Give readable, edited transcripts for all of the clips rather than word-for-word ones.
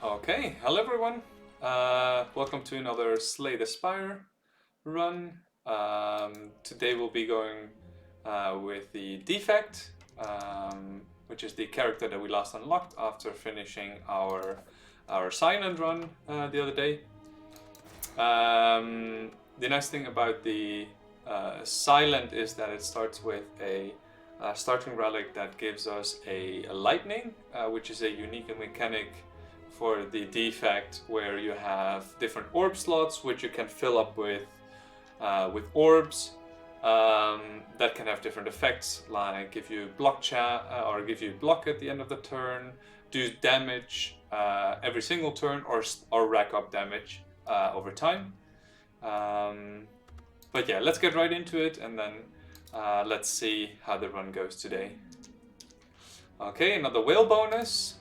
Okay, hello everyone. Welcome to another Slay the Spire run. Today we'll be going with the Defect, which is the character that we last unlocked after finishing our silent run the other day. The nice thing about the silent is that it starts with a starting relic that gives us a lightning, which is a unique mechanic for the Defect, where you have different orb slots which you can fill up with orbs that can have different effects, like give you block or give you block at the end of the turn, do damage every single turn, or rack up damage over time. But yeah, let's get right into it, and then let's see how the run goes today. Okay, another whale bonus.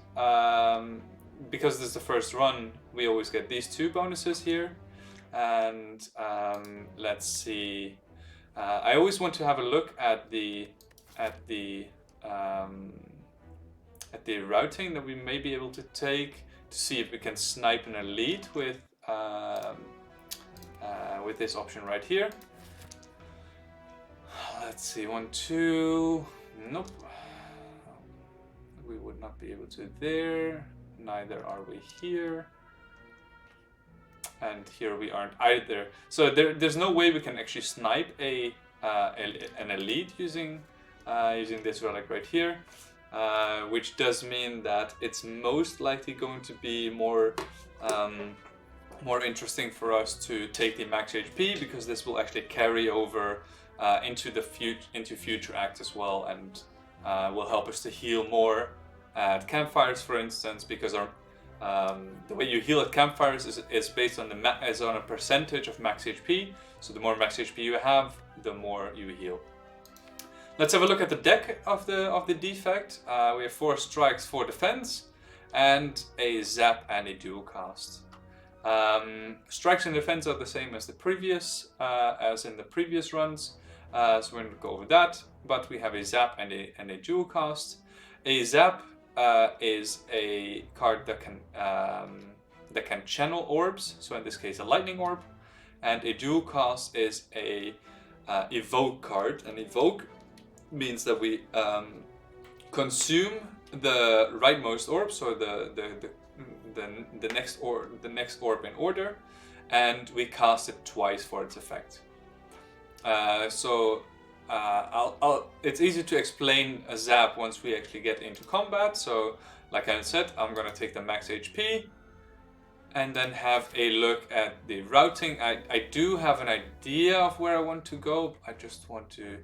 Because this is the first run, we always get these two bonuses here. And let's see. I always want to have a look at the routing that we may be able to take to see if we can snipe an elite with this option right here. Let's see, 1, 2. Nope. We would not be able to there. Neither are we here. And here we aren't either. So there's no way we can actually snipe an elite using this relic right here, which does mean that it's most likely going to be more interesting for us to take the max HP, because this will actually carry over into future acts as well, and will help us to heal more at campfires, for instance, because the way you heal at campfires is based on on a percentage of max HP. So the more max HP you have, the more you heal. Let's have a look at the deck of the Defect. We have 4 strikes, 4 defense, and a zap and a dual cast. Strikes and defense are the same as in the previous runs, so we're going to go over that. But we have a zap and a dual cast. A zap is a card that can channel orbs, so in this case a lightning orb, and a dual cast is a evoke card. And evoke means that we consume the rightmost orb, so the next orb in order, and we cast it twice for its effect. It's easy to explain a zap once we actually get into combat. So, like I said, I'm gonna take the max HP and then have a look at the routing. I do have an idea of where I want to go. I just want to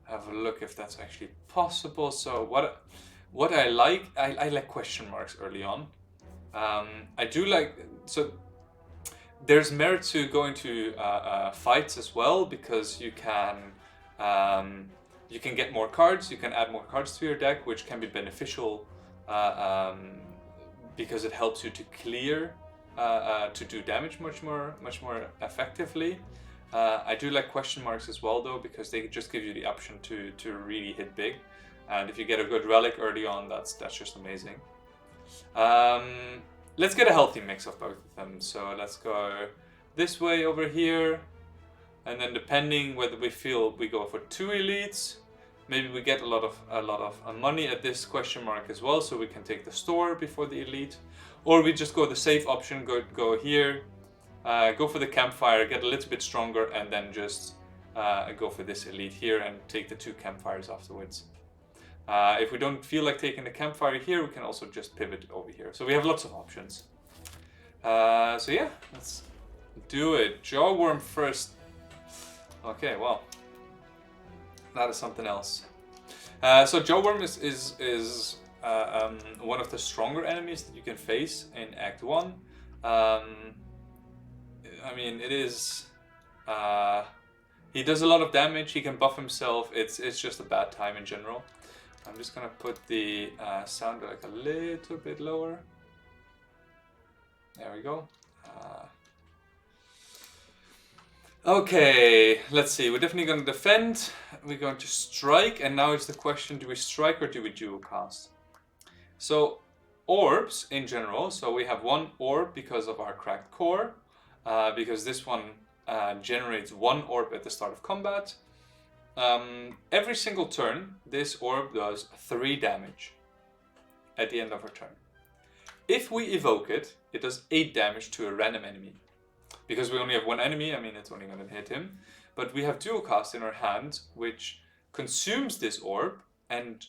have a look if that's actually possible. So what I like question marks early on. I do like, so there's merit to going to fights as well, because you can get more cards, you can add more cards to your deck, which can be beneficial because it helps you to clear, to do damage much more effectively. I do like question marks as well, though, because they just give you the option to really hit big, and if you get a good relic early on, that's just amazing. Let's get a healthy mix of both of them. So let's go this way over here. And then depending whether we feel we go for 2 elites, maybe we get a lot of money at this question mark as well, so we can take the store before the elite. Or we just go the safe option, go here, go for the campfire, get a little bit stronger, and then just go for this elite here and take the 2 campfires afterwards. If we don't feel like taking the campfire here, we can also just pivot over here. So we have lots of options. So yeah, let's do it. Jawworm first. Okay, well, that is something else. So Jawworm is one of the stronger enemies that you can face in Act 1. I mean, it is. He does a lot of damage. He can buff himself. It's just a bad time in general. I'm just gonna put the sound like a little bit lower. There we go. Okay, let's see. We're definitely going to defend. We're going to strike, and now it's the question: do we strike or do we dual cast? So orbs in general, so we have one orb because of our cracked core, because this one generates one orb at the start of combat. Every single turn, this orb does 3 damage at the end of our turn. If we evoke it, it does 8 damage to a random enemy. Because we only have one enemy, I mean, it's only going to hit him. But we have dual cast in our hand, which consumes this orb and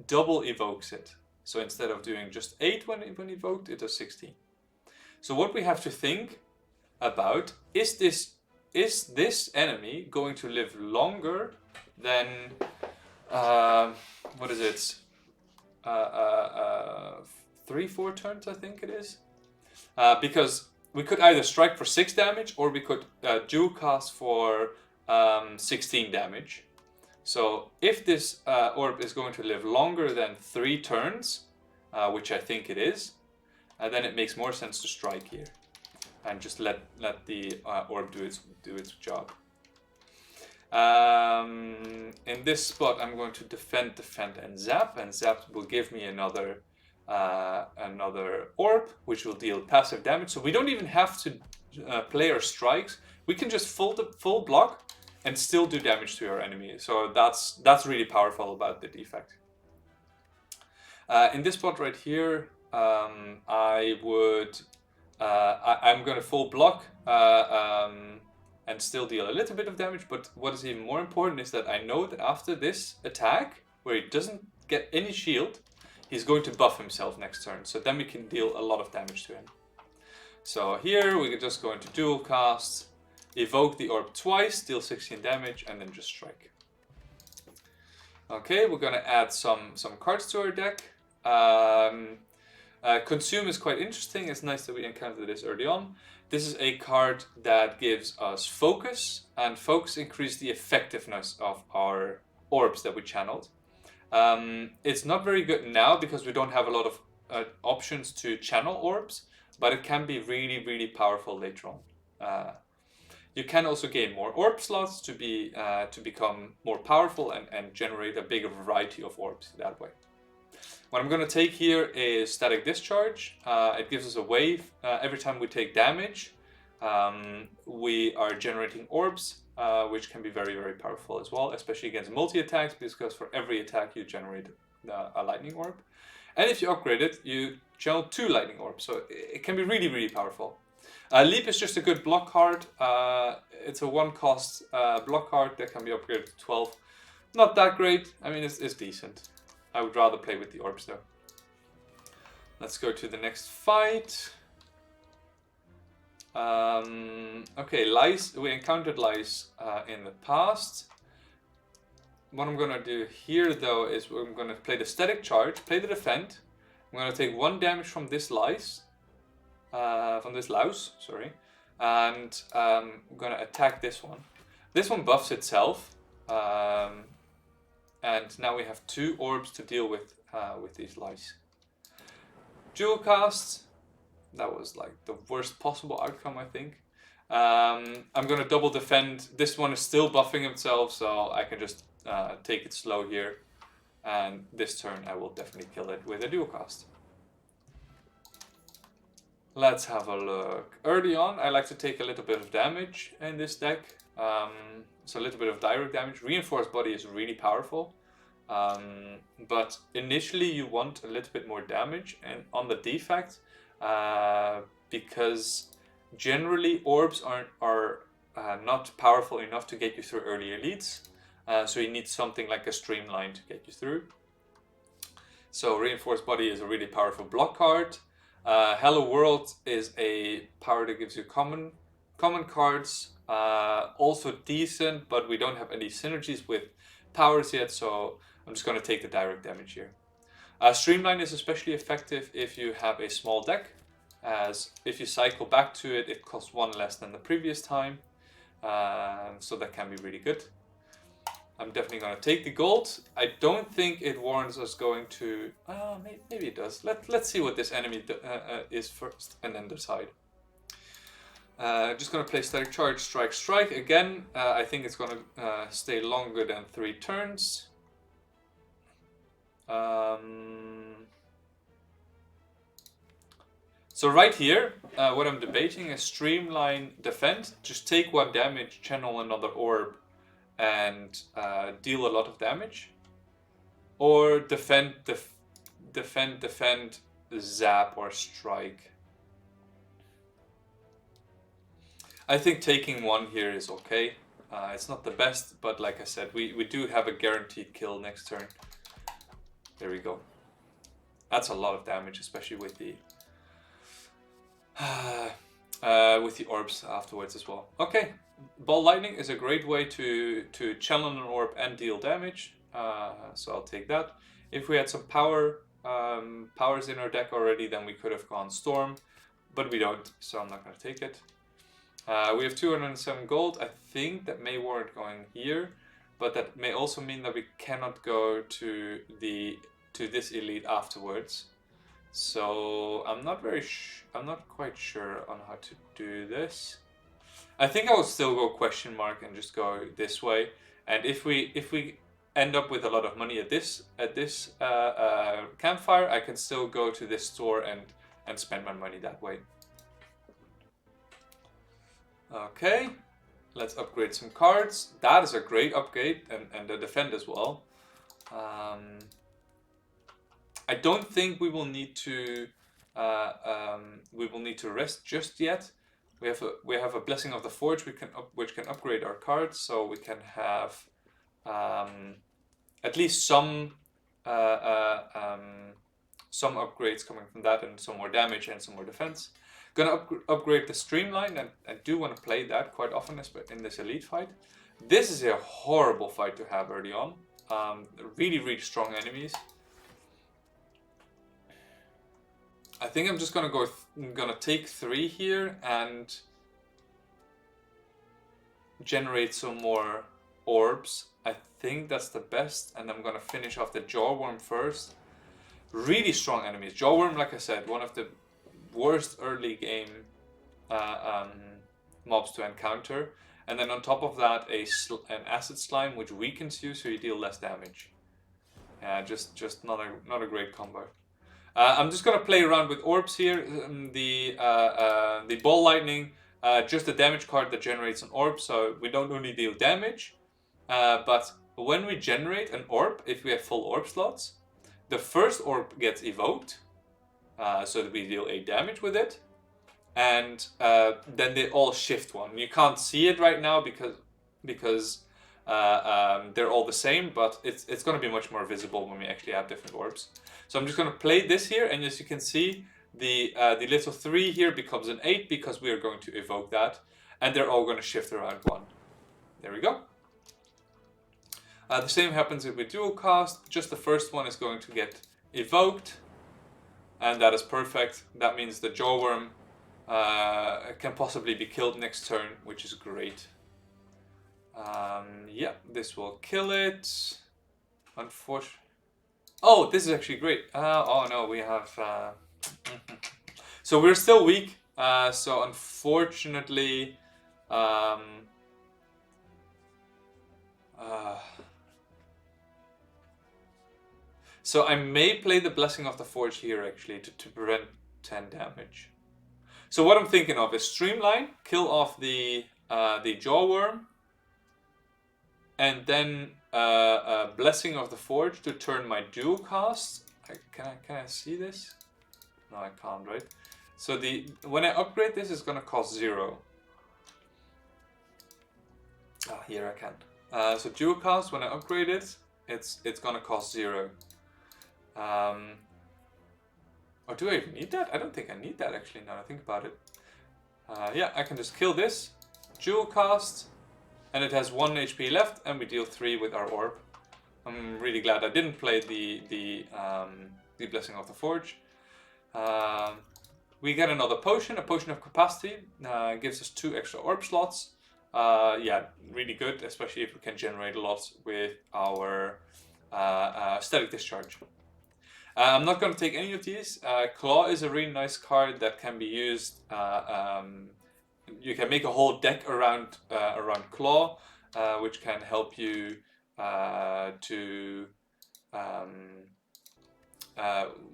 double evokes it. So instead of doing just 8 when evoked, it does 16. So what we have to think about is this enemy going to live longer than what is it? 3-4 turns, I think it is. Because we could either strike for 6 damage or we could dual cast for 16 damage. So if this orb is going to live longer than 3 turns, which I think it is, then it makes more sense to strike here and just let the orb do its job. In this spot, I'm going to defend, and zap will give me another orb, which will deal passive damage. So we don't even have to play our strikes. We can just full block and still do damage to our enemy. So that's really powerful about the defect. In this spot right here, I'm going to full block and still deal a little bit of damage. But what is even more important is that I know that after this attack, where he doesn't get any shield, he's going to buff himself next turn. So then we can deal a lot of damage to him. So here we're just going to dual cast, evoke the orb twice, deal 16 damage, and then just strike. Okay, we're going to add some cards to our deck. Consume is quite interesting. It's nice that we encountered this early on. This is a card that gives us focus, and focus increases the effectiveness of our orbs that we channeled. It's not very good now because we don't have a lot of options to channel orbs, but it can be really, really powerful later on. You can also gain more orb slots to become more powerful and generate a bigger variety of orbs that way. What I'm going to take here is Static Discharge. It gives us a wave. Every time we take damage, we are generating orbs, which can be very, very powerful as well, especially against multi-attacks, because for every attack you generate a lightning orb. And if you upgrade it, you channel 2 lightning orbs, so it can be really, really powerful. Leap is just a good block card. It's a 1-cost block card that can be upgraded to 12. Not that great. I mean, it's decent. I would rather play with the orbs though. Let's go to the next fight. Okay, lice. We encountered lice in the past. What I'm going to do here though is I'm going to play the static charge, play the defend. I'm going to take 1 damage from this lice. From this louse, sorry. And I'm going to attack this one. This one buffs itself. And now we have 2 orbs to deal with these lice. Dual cast. That was like the worst possible outcome, I think. I'm going to double defend. This one is still buffing himself, so I can just take it slow here. And this turn I will definitely kill it with a dual cast. Let's have a look. Early on, I like to take a little bit of damage in this deck. So a little bit of direct damage. Reinforced Body is really powerful. But initially you want a little bit more damage and on the defect. Because generally orbs are not powerful enough to get you through early elites. So you need something like a Streamline to get you through. So Reinforced Body is a really powerful block card. Hello World is a power that gives you common cards. Also decent, but we don't have any synergies with powers yet, so I'm just going to take the direct damage here. Streamline is especially effective if you have a small deck, as if you cycle back to it, it costs 1 less than the previous time, so that can be really good. I'm definitely going to take the gold. I don't think it warrants us going to... maybe it does. Let's see what this enemy is first and then decide. Just going to play Static Charge, Strike. Again, I think it's going to stay longer than 3 turns. So right here, what I'm debating is streamline defend, just take 1 damage, channel another orb, and deal a lot of damage. Or defend, zap, or strike. I think taking 1 here is okay. It's not the best, but like I said, we do have a guaranteed kill next turn. There we go. That's a lot of damage, especially with the orbs afterwards as well. Okay, Ball Lightning is a great way to channel an orb and deal damage. So I'll take that. If we had some powers in our deck already, then we could have gone Storm, but we don't, so I'm not going to take it. We have 207 gold. I think that may warrant going here, but that may also mean that we cannot go to this elite afterwards. So I'm not quite sure on how to do this. I think I will still go question mark and just go this way. And if we end up with a lot of money at this campfire, I can still go to this store and spend my money that way. Okay, let's upgrade some cards. That is a great upgrade, and the defend as well. I don't think we will need to rest just yet. We have a Blessing of the Forge which can upgrade our cards, so we can have at least some upgrades coming from that, and some more damage and some more defense. Gonna upgrade the Streamline, and I do want to play that quite often in this elite fight. This is a horrible fight to have early on. Really strong enemies. I think I'm just gonna take 3 here and generate some more orbs. I think that's the best, and I'm gonna finish off the Jawworm first. Really strong enemies. Jawworm, like I said, one of the worst early game mobs to encounter, and then on top of that an acid slime which weakens you, so you deal less damage. Just not a great combo. I'm just gonna play around with orbs here. The Ball Lightning, just a damage card that generates an orb, so we don't only deal damage, but when we generate an orb, if we have full orb slots, the first orb gets evoked, so that we deal 8 damage with it, and then they all shift 1. You can't see it right now because they're all the same, but it's going to be much more visible when we actually have different orbs. So I'm just going to play this here, and as you can see, the little 3 here becomes an 8 because we are going to evoke that, and they're all going to shift around 1. There we go. The same happens if we dual cast. Just the first one is going to get evoked, and that is perfect. That means the Jawworm can possibly be killed next turn, which is great. Yeah, this will kill it. Unfortunately. Oh, this is actually great. Oh no, we have... So we're still weak. So unfortunately... So I may play the Blessing of the Forge here actually to prevent 10 damage. So what I'm thinking of is Streamline, kill off the Jawworm, and then Blessing of the Forge to turn my dual cast. Can I see this? No, I can't, right? So when I upgrade this, it's gonna cost 0. Ah, here I can. So dual cast, when I upgrade it, it's gonna cost 0. Or do I even need that? I don't think I need that actually, now I think about it. Yeah, I can just kill this, dual cast, and it has 1 HP left, and we deal 3 with our orb. I'm really glad I didn't play the Blessing of the Forge. We get another potion, a potion of capacity, gives us 2 extra orb slots. Yeah, really good, especially if we can generate a lot with our static discharge. I'm not going to take any of these. Claw is a really nice card that can be used. You can make a whole deck around Claw, which can help you to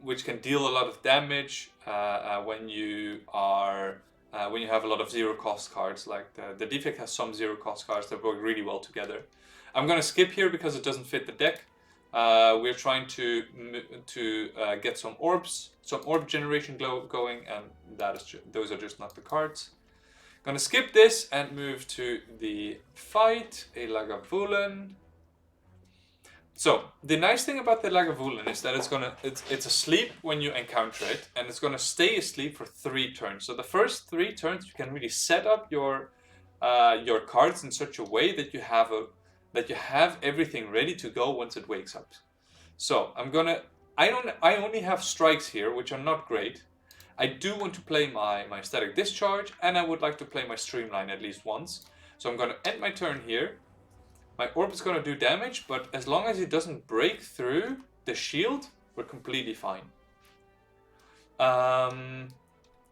which can deal a lot of damage when you have a lot of zero cost cards. Like the Defect has some zero cost cards that work really well together. I'm gonna skip here because it doesn't fit the deck. We're trying to get some orbs, some orb generation going, and those are just not the cards. Gonna skip this and move to the fight, a Lagavulin. So the nice thing about the Lagavulin is that it's asleep when you encounter it, and it's gonna stay asleep for 3 turns. So the first 3 turns you can really set up your cards in such a way that you have everything ready to go once it wakes up. So I only have strikes here, which are not great. I do want to play my static discharge, and I would like to play my streamline at least once. So I'm going to end my turn here. My orb is going to do damage, but as long as it doesn't break through the shield, we're completely fine.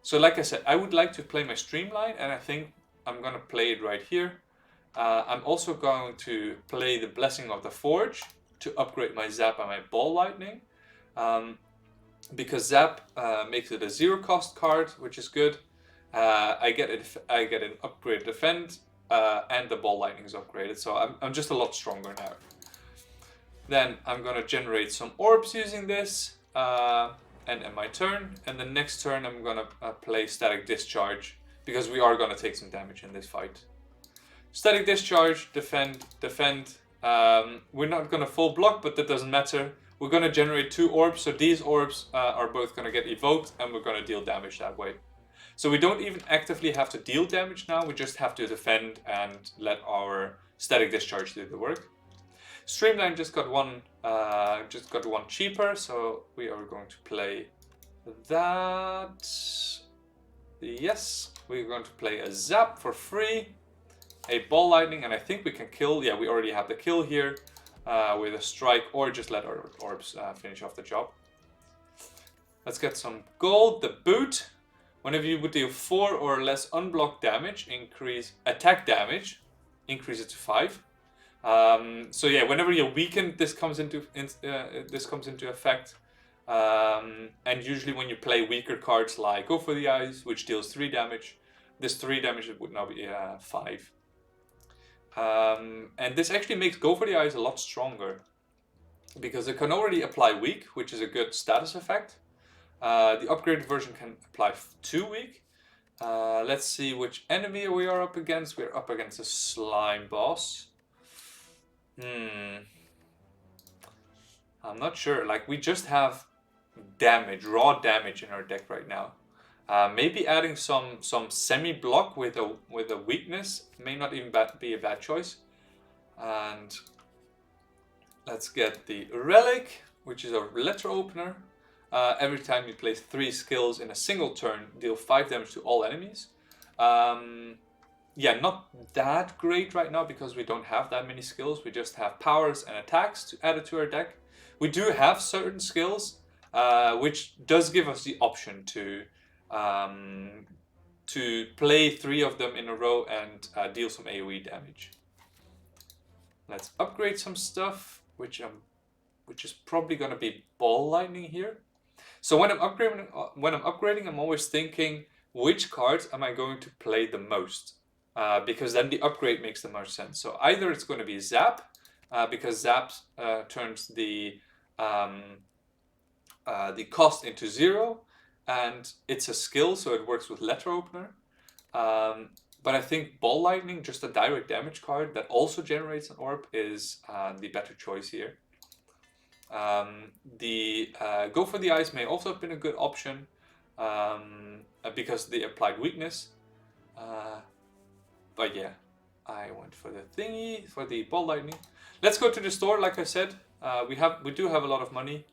So like I said, I would like to play my streamline, and I think I'm going to play it right here. I'm also going to play the Blessing of the Forge to upgrade my Zap and my Ball Lightning. Because Zap makes it a 0 cost card, which is good. I get an upgrade defend, and the Ball Lightning is upgraded, so I'm just a lot stronger now. Then I'm gonna generate some orbs using this, and end my turn. And the next turn I'm gonna play Static Discharge, because we are gonna take some damage in this fight. Static Discharge, defend. We're not gonna full block, but that doesn't matter. We're going to generate 2 orbs, so these orbs are both going to get evoked, and we're going to deal damage that way. So we don't even actively have to deal damage now, we just have to defend and let our Static Discharge do the work. Streamline just got one cheaper, so we are going to play that. Yes, we're going to play a Zap for free, a Ball Lightning, and I think we can kill. Yeah, we already have the kill here. With a strike, or just let our orbs finish off the job. Let's get some gold. The boot. Whenever you would deal 4 or less unblocked damage, increase attack damage, increase it to 5. So yeah, whenever you're weakened, this comes into effect. And usually when you play weaker cards like Go for the Eyes, which deals 3 damage, this 3 damage would now be 5. And this actually makes Go for the Eyes a lot stronger, because it can already apply weak, which is a good status effect. The upgraded version can apply 2 weak. Let's see which enemy we are up against. We're up against a slime boss. I'm not sure. Like, we just have damage, raw damage in our deck right now. Maybe adding some semi-block with a weakness may not even be a bad choice. And let's get the Relic, which is a letter opener. Every time you place 3 skills in a single turn, deal 5 damage to all enemies. Yeah, not that great right now because we don't have that many skills. We just have powers and attacks to add it to our deck. We do have certain skills, which does give us the option to play 3 of them in a row and deal some AoE damage. Let's upgrade some stuff, which is probably going to be Ball Lightning here. So when I'm upgrading, I'm always thinking, which cards am I going to play the most? Because then the upgrade makes the most sense. So either it's going to be Zap, because Zap turns the cost into 0, and it's a skill, so it works with letter opener. But I think Ball Lightning, just a direct damage card that also generates an orb, is the better choice here. Go for the Eyes may also have been a good option, because they applied weakness. But yeah, I went for the thingy, for the Ball Lightning. Let's go to the store. Like I said, we do have a lot of money.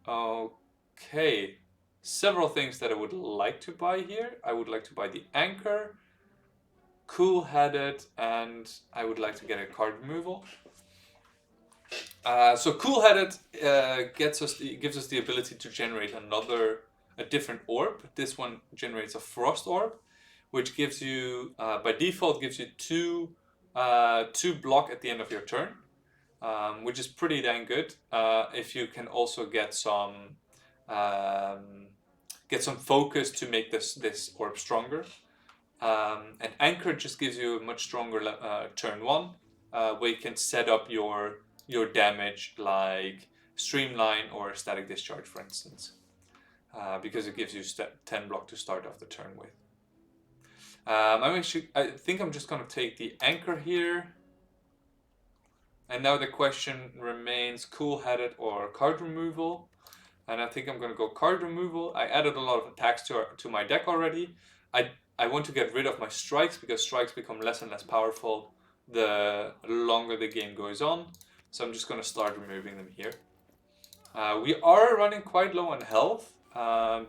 Okay, several things that I would like to buy here. I would like to buy the Anchor, Cool-Headed, and I would like to get a card removal. So Cool-Headed gives us the ability to generate a different orb. This one generates a Frost Orb, which gives you, by default, gives you two block at the end of your turn. which is pretty dang good. If you can also get some focus to make this orb stronger. And Anchor just gives you a much stronger turn 1, where you can set up your damage like Streamline or Static Discharge, for instance, because it gives you 10 block to start off the turn with. I think I'm just going to take the Anchor here. And now the question remains Cool-Headed or card removal. And I think I'm going to go card removal. I added a lot of attacks to my deck already. I want to get rid of my strikes because strikes become less and less powerful the longer the game goes on. So I'm just going to start removing them here. We are running quite low on health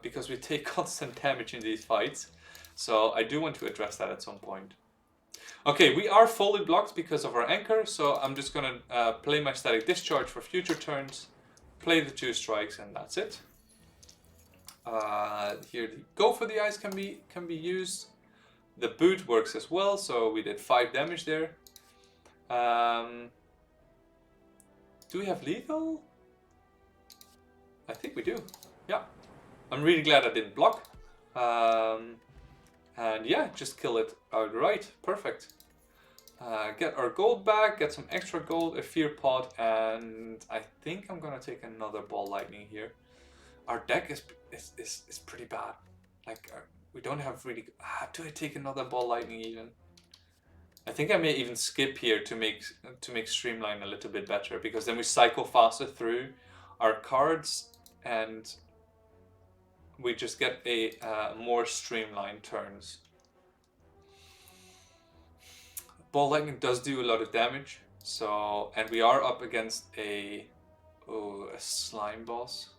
because we take constant damage in these fights. So I do want to address that at some point. Okay, we are fully blocked because of our Anchor, so I'm just going to play my Static Discharge for future turns, play the 2 strikes, and that's it. Here the Go for the Ice can be used. The boot works as well, so we did 5 damage there. Do we have lethal? I think we do. Yeah. I'm really glad I didn't block. And yeah, just kill it outright. Perfect. Get our gold back, get some extra gold, a fear pot, and I think I'm gonna take another ball lightning here. Our deck is pretty bad. Like we don't have really. Do I take another ball lightning even? I think I may even skip here to make Streamline a little bit better, because then we cycle faster through our cards and we just get a more streamlined turns. Ball lightning does do a lot of damage, so, and we are up against a slime boss.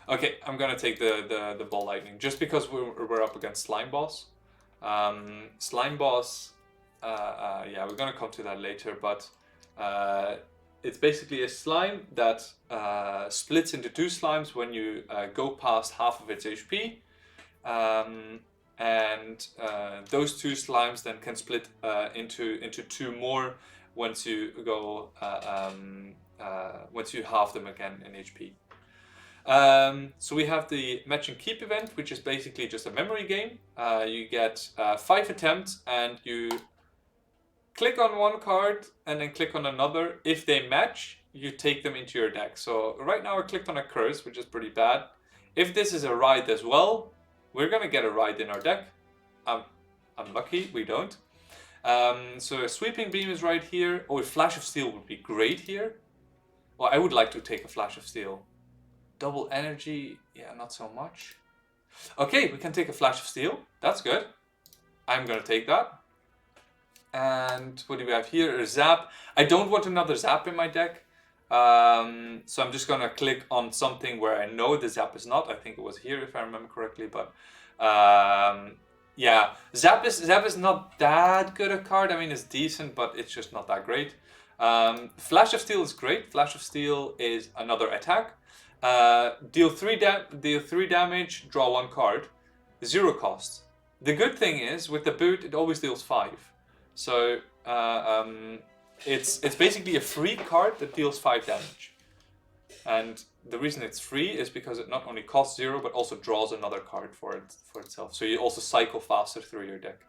Okay, I'm gonna take the ball lightning just because we're up against slime boss. Slime boss, yeah, we're gonna come to that later, but it's basically a slime that splits into 2 slimes when you go past half of its HP. And those 2 slimes then can split into 2 more once you go once you halve them again in HP. So we have the Match and Keep event, which is basically just a memory game. You get 5 attempts and you click on one card and then click on another. If they match, you take them into your deck. So right now I clicked on a curse, which is pretty bad. If this is a ride as well, we're gonna get a ride in our deck. I'm lucky we don't. So a Sweeping Beam is right here. Oh, a Flash of Steel would be great here. Well, I would like to take a Flash of Steel. Double Energy, yeah, not so much. Okay, we can take a Flash of Steel. That's good. I'm gonna take that. And what do we have here? A Zap. I don't want another Zap in my deck. So I'm just gonna click on something where I know the Zap is not. I think it was here if I remember correctly, but yeah, Zap is not that good a card. I mean, it's decent, but it's just not that great. Flash of Steel is great. Flash of Steel is another attack. Deal 3 damage, draw 1 card, 0 cost. The good thing is with the boot, it always deals 5. So it's basically a free card that deals 5 damage. And the reason it's free is because it not only costs 0 but also draws another card for itself. So you also cycle faster through your deck.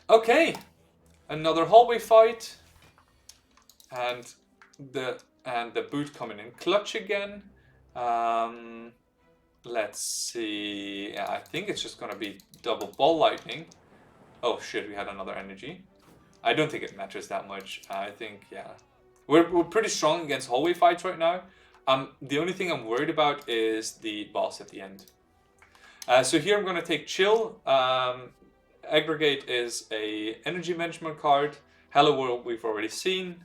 Okay, another hallway fight, and the boot coming in clutch again. Let's see. Yeah, I think it's just gonna be double ball lightning. Oh shit, we had another energy. I don't think it matters that much. I think, yeah, we're pretty strong against hallway fights right now. The only thing I'm worried about is the boss at the end. So here I'm gonna take Chill. Aggregate is a energy management card. Hello World we've already seen,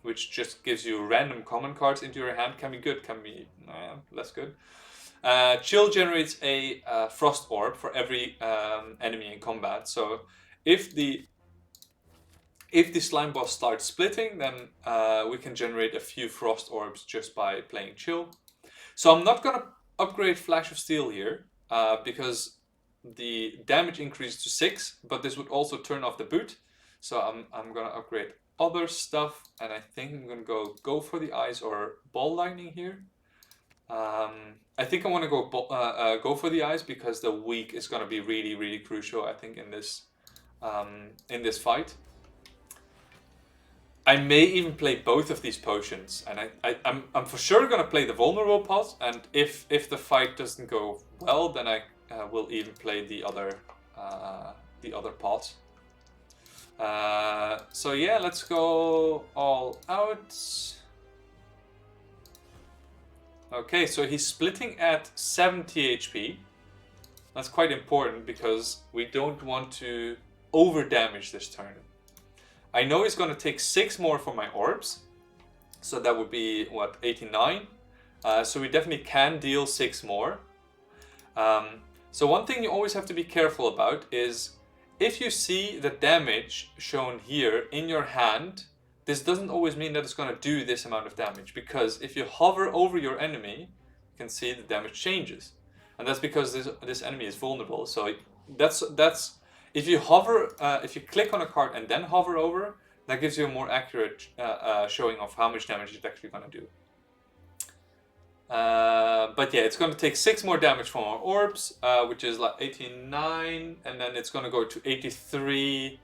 which just gives you random common cards into your hand. Can be good, can be less good. Chill generates a Frost Orb for every enemy in combat. So if the slime boss starts splitting, then we can generate a few Frost Orbs just by playing Chill. So I'm not gonna upgrade Flash of Steel here because the damage increases to 6, but this would also turn off the boot. So I'm gonna upgrade other stuff, and I think I'm gonna go for the eyes or ball lightning here. I think I want to go for the eyes because the weak is gonna be really crucial. I think in this fight. I may even play both of these potions, and I'm for sure gonna play the vulnerable pot. And if the fight doesn't go well, then I will even play the other pot. So yeah, let's go all out. Okay, so he's splitting at 70 HP. That's quite important because we don't want to over damage this turn. I know he's going to take 6 more for my orbs. So that would be, what, 89? So we definitely can deal 6 more. So one thing you always have to be careful about is if you see the damage shown here in your hand, this doesn't always mean that it's going to do this amount of damage. Because if you hover over your enemy, you can see the damage changes. And that's because this enemy is vulnerable. So that's if you hover, if you click on a card and then hover over, that gives you a more accurate showing of how much damage it's actually going to do. But yeah, it's going to take 6 more damage from our orbs, which is like 89, and then it's going to go to 83,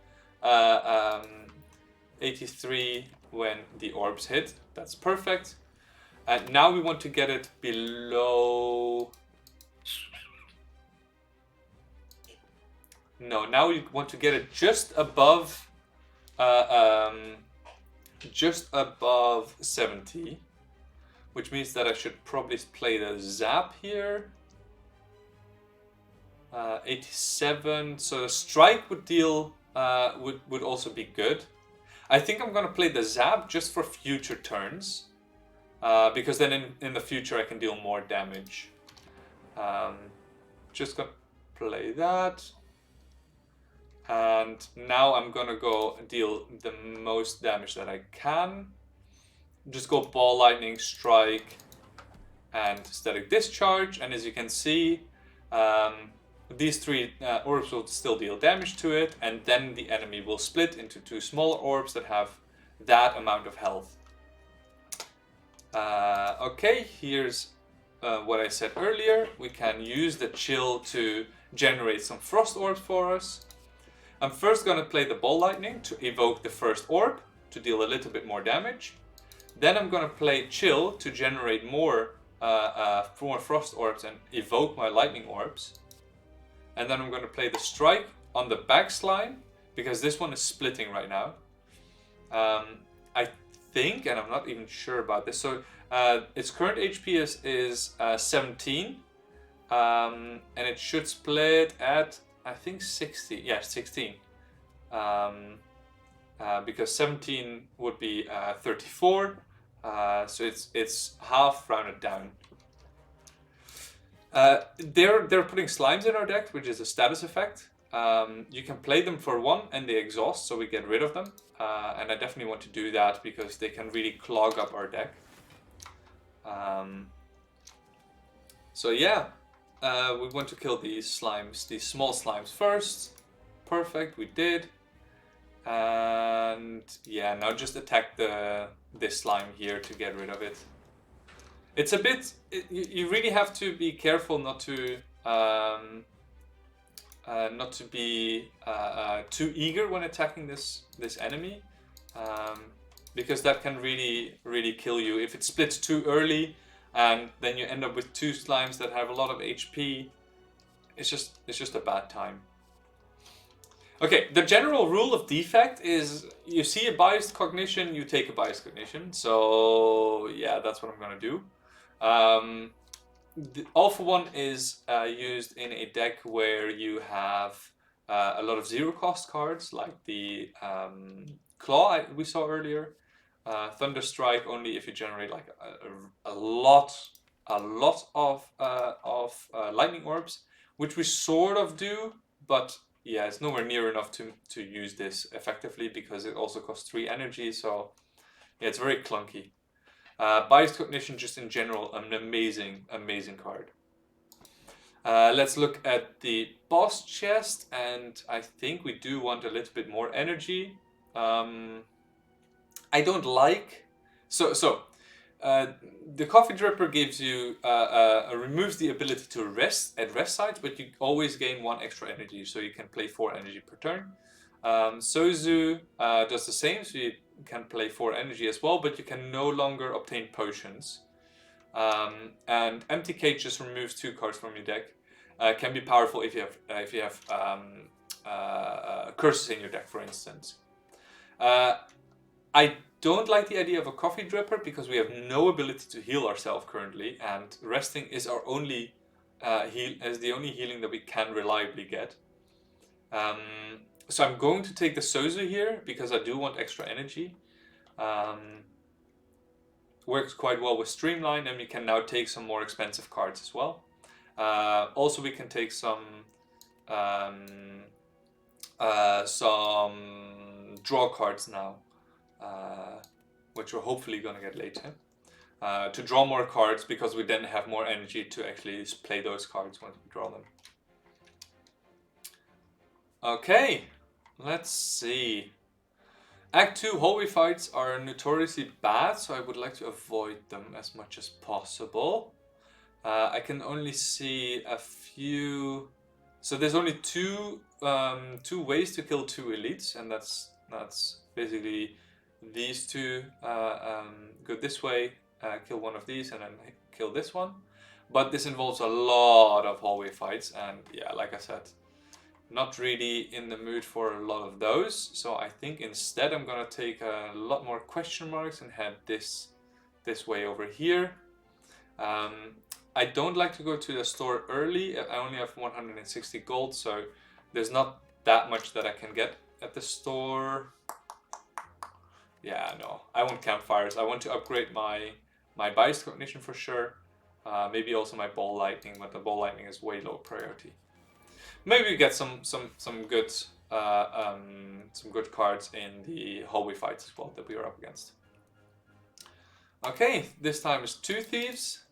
83 when the orbs hit. That's perfect. And now we want to get it below... No, now we want to get it just above 70, which means that I should probably play the zap here. 87, so the strike would deal would also be good. I think I'm gonna play the zap just for future turns, because then in the future I can deal more damage. Just gonna play that. And now I'm gonna go deal the most damage that I can. Just go ball lightning, strike, and static discharge. And as you can see, these 3 orbs will still deal damage to it, and then the enemy will split into 2 smaller orbs that have that amount of health. Okay, here's what I said earlier. We can use the chill to generate some frost orbs for us. I'm first going to play the ball lightning to evoke the first orb to deal a little bit more damage. Then I'm going to play chill to generate more frost orbs and evoke my lightning orbs. And then I'm going to play the strike on the back slime because this one is splitting right now. I think, and I'm not even sure about this, so its current HP is 17, and it should split at, I think, 60. Yeah, 16. Because 17 would be 34. So it's half rounded down. They're putting slimes in our deck, which is a status effect. You can play them for 1 and they exhaust, so we get rid of them. And I definitely want to do that because they can really clog up our deck. So yeah. We want to kill these slimes, these small slimes first. Perfect, we did. And yeah, now just attack this slime here to get rid of it. It's a bit... you really have to be careful not to be too eager when attacking this enemy. Because that can really kill you. If it splits too early, and then you end up with 2 slimes that have a lot of HP. It's just a bad time. Okay, the general rule of Defect is you see a biased cognition, you take a biased cognition. So yeah, that's what I'm gonna do. The Alpha 1 is used in a deck where you have a lot of 0-cost cards, like the Claw we saw earlier. Thunder Strike only if you generate like a lot of lightning orbs, which we sort of do, but yeah, it's nowhere near enough to use this effectively because it also costs 3 energy. So yeah, it's very clunky. Biased Cognition, just in general, an amazing card. Let's look at the boss chest, and I think we do want a little bit more energy. I don't like. The coffee dripper gives you removes the ability to rest at rest sites, but you always gain 1 extra energy, so you can play 4 energy per turn. Sozu does the same, so you can play 4 energy as well, but you can no longer obtain potions. And Empty Cage just removes 2 cards from your deck. Can be powerful if you have curses in your deck, for instance. I don't like the idea of a coffee dripper because we have no ability to heal ourselves currently, and resting is our only the only healing that we can reliably get. So I'm going to take the Sozu here because I do want extra energy. Works quite well with Streamline, and we can now take some more expensive cards as well. Also, we can take some draw cards now, which we're hopefully going to get later. To draw more cards because we then have more energy to actually play those cards once we draw them. Okay, let's see. Act 2 hallway fights are notoriously bad, so I would like to avoid them as much as possible. I can only see a few. So there's only two ways to kill 2 elites, and that's basically these 2. Go this way, kill one of these, and then kill this one. But this involves a lot of hallway fights, and yeah, like I said, not really in the mood for a lot of those. So I think instead I'm gonna take a lot more question marks and head this way over here. I don't like to go to the store early. I only have 160 gold, so there's not that much that I can get at the store. Yeah, no, I want campfires. I want to upgrade my bias cognition for sure. Maybe also my ball lightning, but the ball lightning is way low priority. Maybe we get some good cards in the hallway fights as well that we are up against. Okay, this time is 2 thieves.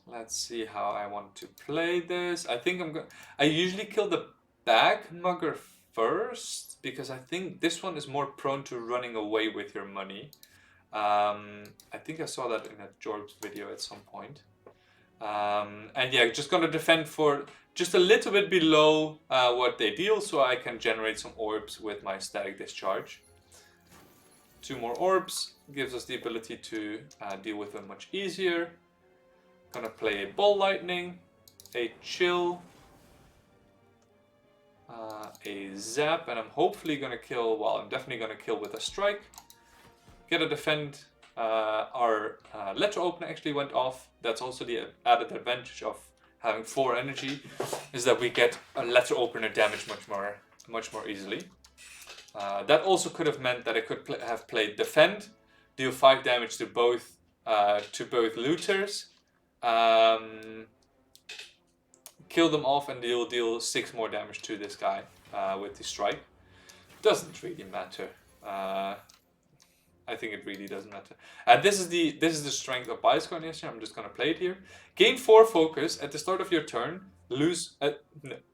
Let's see how I want to play this. I think I usually kill the bag mugger first because I think this one is more prone to running away with your money. I think I saw that in a Jorb's video at some point. And yeah, just gonna defend for just a little bit below what they deal, so I can generate some orbs with my static discharge. 2 more orbs gives us the ability to deal with them much easier. Gonna play a ball lightning, a chill, a zap, and I'm hopefully gonna kill. Well, I'm definitely gonna kill with a strike. Get a defend. Our letter opener actually went off. That's also the added advantage of having 4 energy, is that we get a letter opener damage much more easily. That also could have meant that I could have played defend, deal 5 damage to both looters, kill them off, and deal 6 more damage to this guy with the strike. Doesn't really matter. I think it really doesn't matter. This is the strength of bias cognition. I'm just gonna play it here. Gain 4 focus at the start of your turn.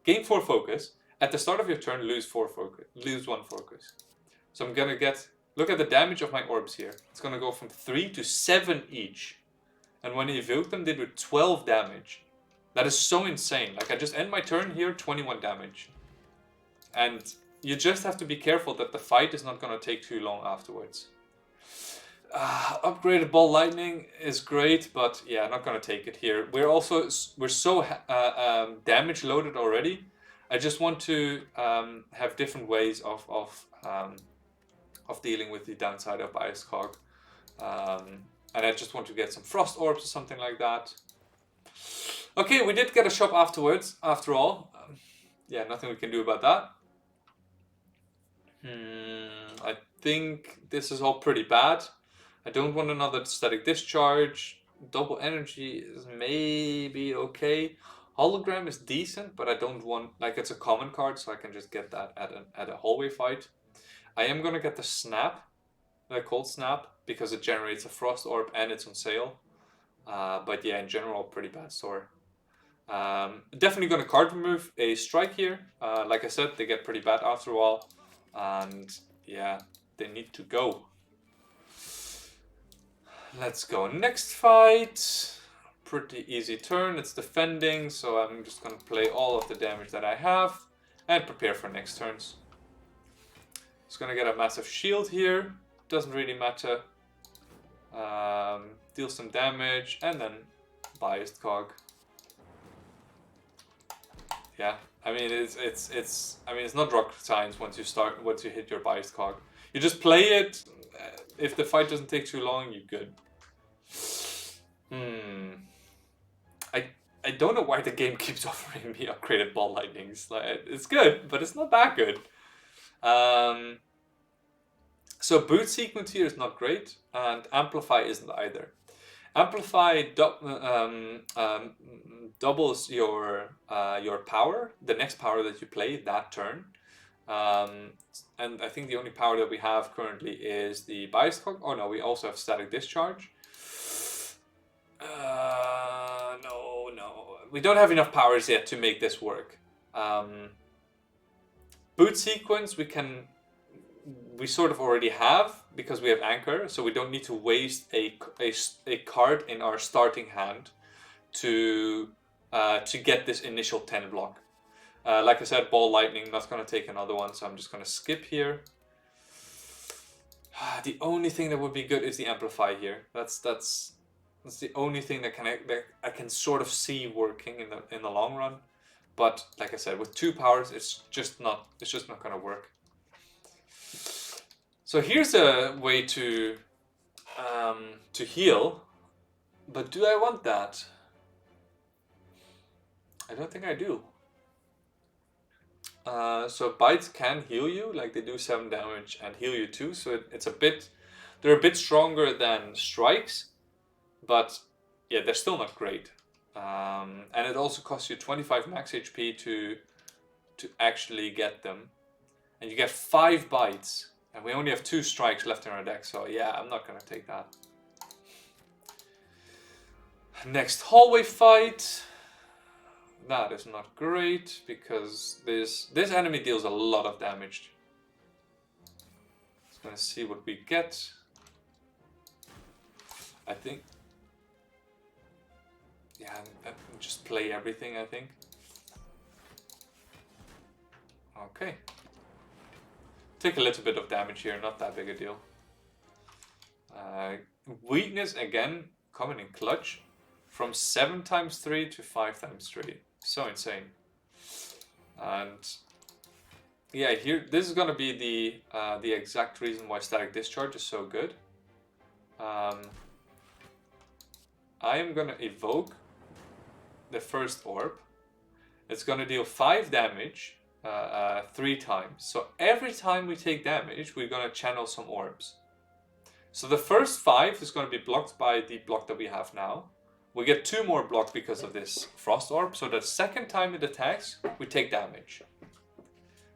Gain 4 focus at the start of your turn. Lose 1 focus. So I'm gonna look at the damage of my orbs here. It's gonna go from 3 to 7 each, and when I evoke them, they do 12 damage. That is so insane. Like, I just end my turn here, 21 damage, and you just have to be careful that the fight is not gonna take too long afterwards. Upgraded ball lightning is great, but yeah, not gonna take it here. We're so damage loaded already. I just want to have different ways of dealing with the downside of bias cog, and I just want to get some frost orbs or something like that. Okay, we did get a shop afterwards. After all, yeah, nothing we can do about that. I think this is all pretty bad. I don't want another static discharge. Double energy is maybe okay. Hologram is decent, but I don't want, like, it's a common card, so I can just get that at a hallway fight. I am gonna get the snap, the cold snap, because it generates a frost orb and it's on sale. But yeah, in general, pretty bad store. Definitely gonna card remove a strike here. Like I said, they get pretty bad after a while, and yeah, they need to go. Let's go next fight. Pretty easy turn, it's defending, so I'm just gonna play all of the damage that I have and prepare for next turns. It's gonna get a massive shield here, doesn't really matter. Deal some damage and then biased cog. Yeah, I mean it's not rocket science once you hit your biased cog. You just play it. If the fight doesn't take too long, you're good. I don't know why the game keeps offering me upgraded ball lightnings. Like, it's good, but it's not that good. So boot sequence here is not great, and amplify isn't either. Amplify doubles your power, the next power that you play that turn. And I think the only power that we have currently is the bias cog. Oh no, we also have static discharge. No, we don't have enough powers yet to make this work. Boot sequence we sort of already have because we have anchor, so we don't need to waste a card in our starting hand to get this initial 10 block. Like I said, ball lightning, not going to take another one, so I'm just going to skip here. The only thing that would be good is the amplify here. That's the only thing that I can sort of see working in the long run. But like I said, with 2 powers, it's just not going to work. So here's a way to heal, but do I want that? I don't think I do. So bites can heal you, like they do 7 damage and heal you too. So they're a bit stronger than strikes, but yeah, they're still not great. And it also costs you 25 max HP to actually get them, and you get 5 bites. And we only have 2 strikes left in our deck, so yeah, I'm not gonna take that. Next hallway fight. That is not great because this enemy deals a lot of damage. Just gonna see what we get. I think. Yeah, just play everything, I think. Okay. Take a little bit of damage here, not that big a deal. Weakness again, coming in clutch. From 7 times 3 to 5 times 3. So insane. And yeah, here this is gonna be the exact reason why static discharge is so good. I am gonna evoke the first orb. It's gonna deal 5 damage. 3 times. So every time we take damage, we're going to channel some orbs. So the first 5 is going to be blocked by the block that we have now. We get 2 more blocked because of this frost orb. So the second time it attacks, we take damage.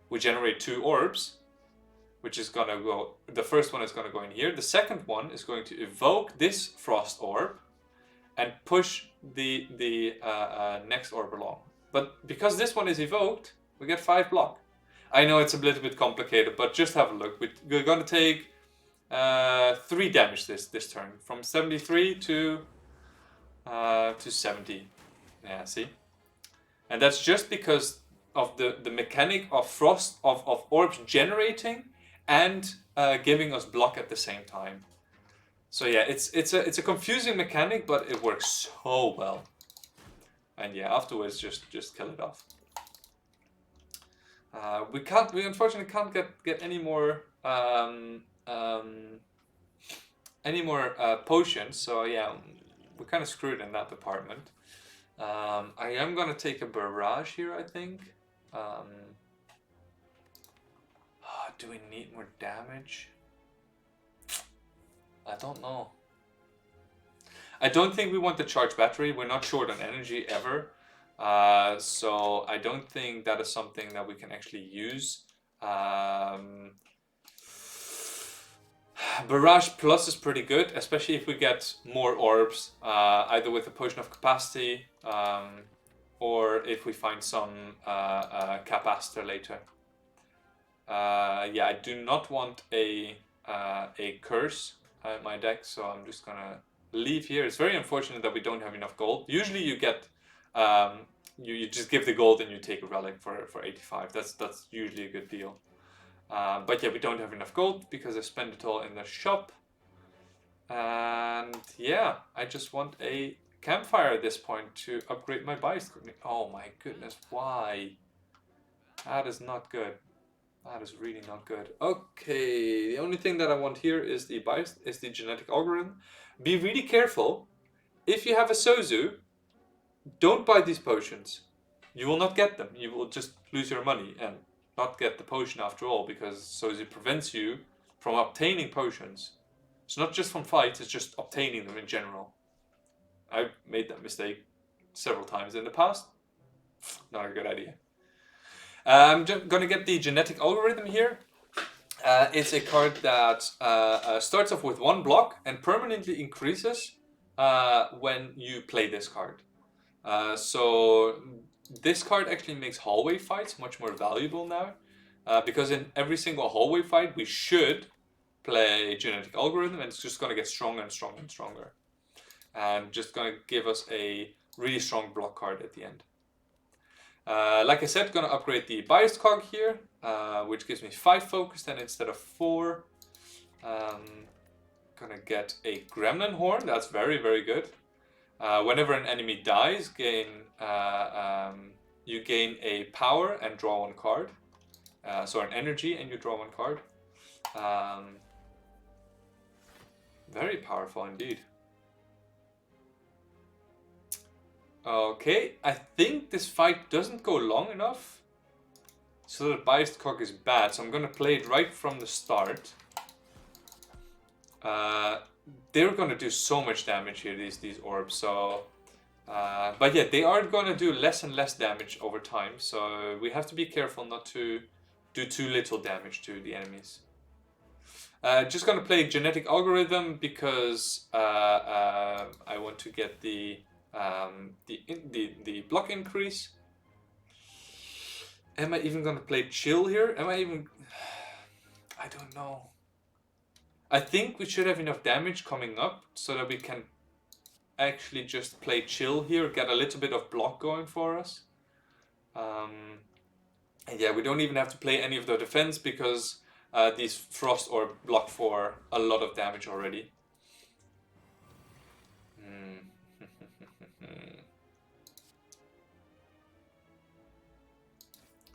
We generate 2 orbs, which is going to go... The first one is going to go in here. The second one is going to evoke this frost orb and push the next orb along. But because this one is evoked, we get 5 block. I know it's a little bit complicated, but just have a look. We're going to take 3 damage this turn, from 73 to 70. Yeah, see? And that's just because of the mechanic of frost, of orbs generating and giving us block at the same time. So yeah, it's a confusing mechanic, but it works so well. And yeah, afterwards just kill it off. We unfortunately can't get any more potions, so yeah, we're kind of screwed in that department. I am gonna take a barrage here, I think. Do we need more damage? I don't know. I don't think we want the charge battery. We're not short on energy ever. So I don't think that is something that we can actually use. Barrage Plus is pretty good, especially if we get more orbs, either with a Potion of Capacity, or if we find some Capacitor later. Yeah, I do not want a curse in my deck, so I'm just gonna leave here. It's very unfortunate that we don't have enough gold. Usually you get you just give the gold and you take a relic for 85. That's usually a good deal. But yeah, we don't have enough gold because I spent it all in the shop. And yeah, I just want a campfire at this point to upgrade my bias. Oh my goodness, why? That is not good. That is really not good. Okay, the only thing that I want here is the bias, is the genetic algorithm. Be really careful. If you have a Sozu, don't buy these potions. You will not get them. You will just lose your money and not get the potion after all, because Sozu prevents you from obtaining potions. It's not just from fights, it's just obtaining them in general. I've made that mistake several times in the past. Not a good idea. I'm gonna get the genetic algorithm here. It's a card that starts off with 1 block and permanently increases when you play this card. So this card actually makes hallway fights much more valuable now, because in every single hallway fight we should play genetic algorithm, and it's just going to get stronger and stronger and stronger, and just going to give us a really strong block card at the end. Like I said, going to upgrade the biased cog here, which gives me 5 focus then instead of 4. Gonna get a gremlin horn. That's very, very good. Whenever an enemy dies, you gain a power and draw 1 card. So an energy and you draw 1 card. Very powerful indeed. Okay, I think this fight doesn't go long enough so that biased cog is bad, so I'm gonna play it right from the start. They're gonna do so much damage here, these orbs, so but yeah, they are gonna do less and less damage over time, so we have to be careful not to do too little damage to the enemies. Just gonna play genetic algorithm because I want to get the block increase. Am I even gonna play chill here? Am I even? I don't know. I think we should have enough damage coming up so that we can actually just play chill here, get a little bit of block going for us. And yeah, we don't even have to play any of the defense because these frost orb block for a lot of damage already.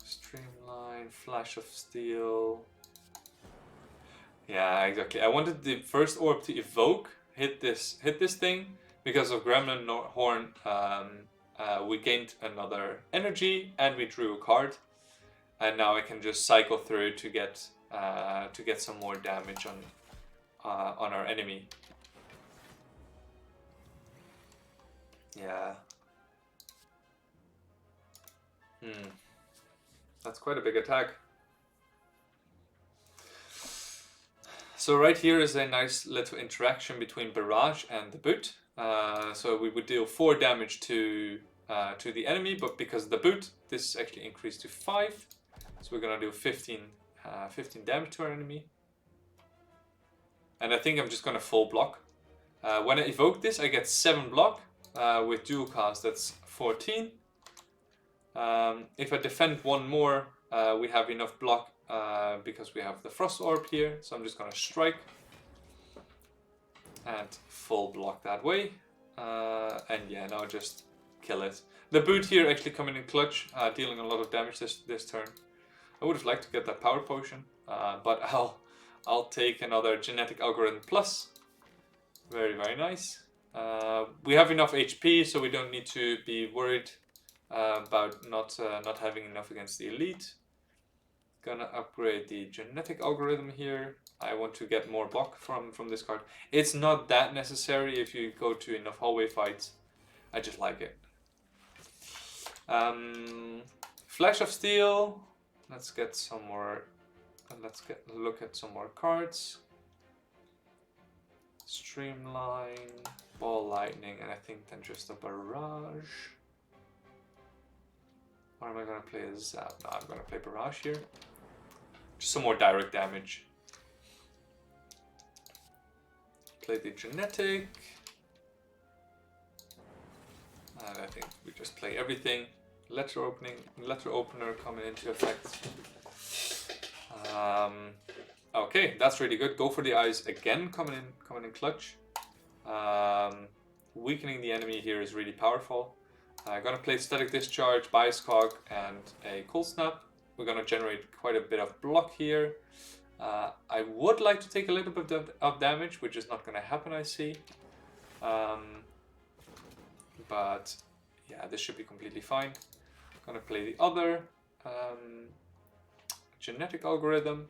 Streamline, flash of steel. Yeah, exactly. I wanted the first orb to evoke, hit this thing. Because of Gremlin Horn, we gained another energy and we drew a card. And now I can just cycle through to get some more damage on our enemy. Yeah. That's quite a big attack. So right here is a nice little interaction between Barrage and the boot. So we would deal 4 damage to the enemy, but because of the boot, this actually increased to 5. So we're gonna do 15 damage to our enemy. And I think I'm just gonna full block. When I evoke this, I get 7 block. With dual cast, that's 14. If I defend 1 more, we have enough block because we have the frost orb here. So I'm just gonna strike and full block that way. And yeah, now just kill it. The boot here actually coming in clutch, dealing a lot of damage this turn. I would have liked to get that power potion, but I'll take another genetic algorithm plus. Very, very nice. We have enough HP, so we don't need to be worried about not having enough against the elite. Gonna upgrade the genetic algorithm here. I want to get more block from this card. It's not that necessary if you go to enough hallway fights. I just like it. Flash of Steel. Let's get some more. Let's look at some more cards. Streamline, Ball Lightning, and I think then just a Barrage. Or am I gonna play a Zap? No, I'm gonna play Barrage here. Just some more direct damage. Play the genetic. And I think we just play everything. Letter opener coming into effect. Okay, that's really good. Go for the eyes again, coming in clutch. Weakening the enemy here is really powerful. I'm gonna play Static Discharge, Bias Cog, and a Cold Snap. We're gonna generate quite a bit of block here. I would like to take a little bit of damage, which is not gonna happen, I see. But yeah, this should be completely fine. I'm gonna play the other genetic algorithm.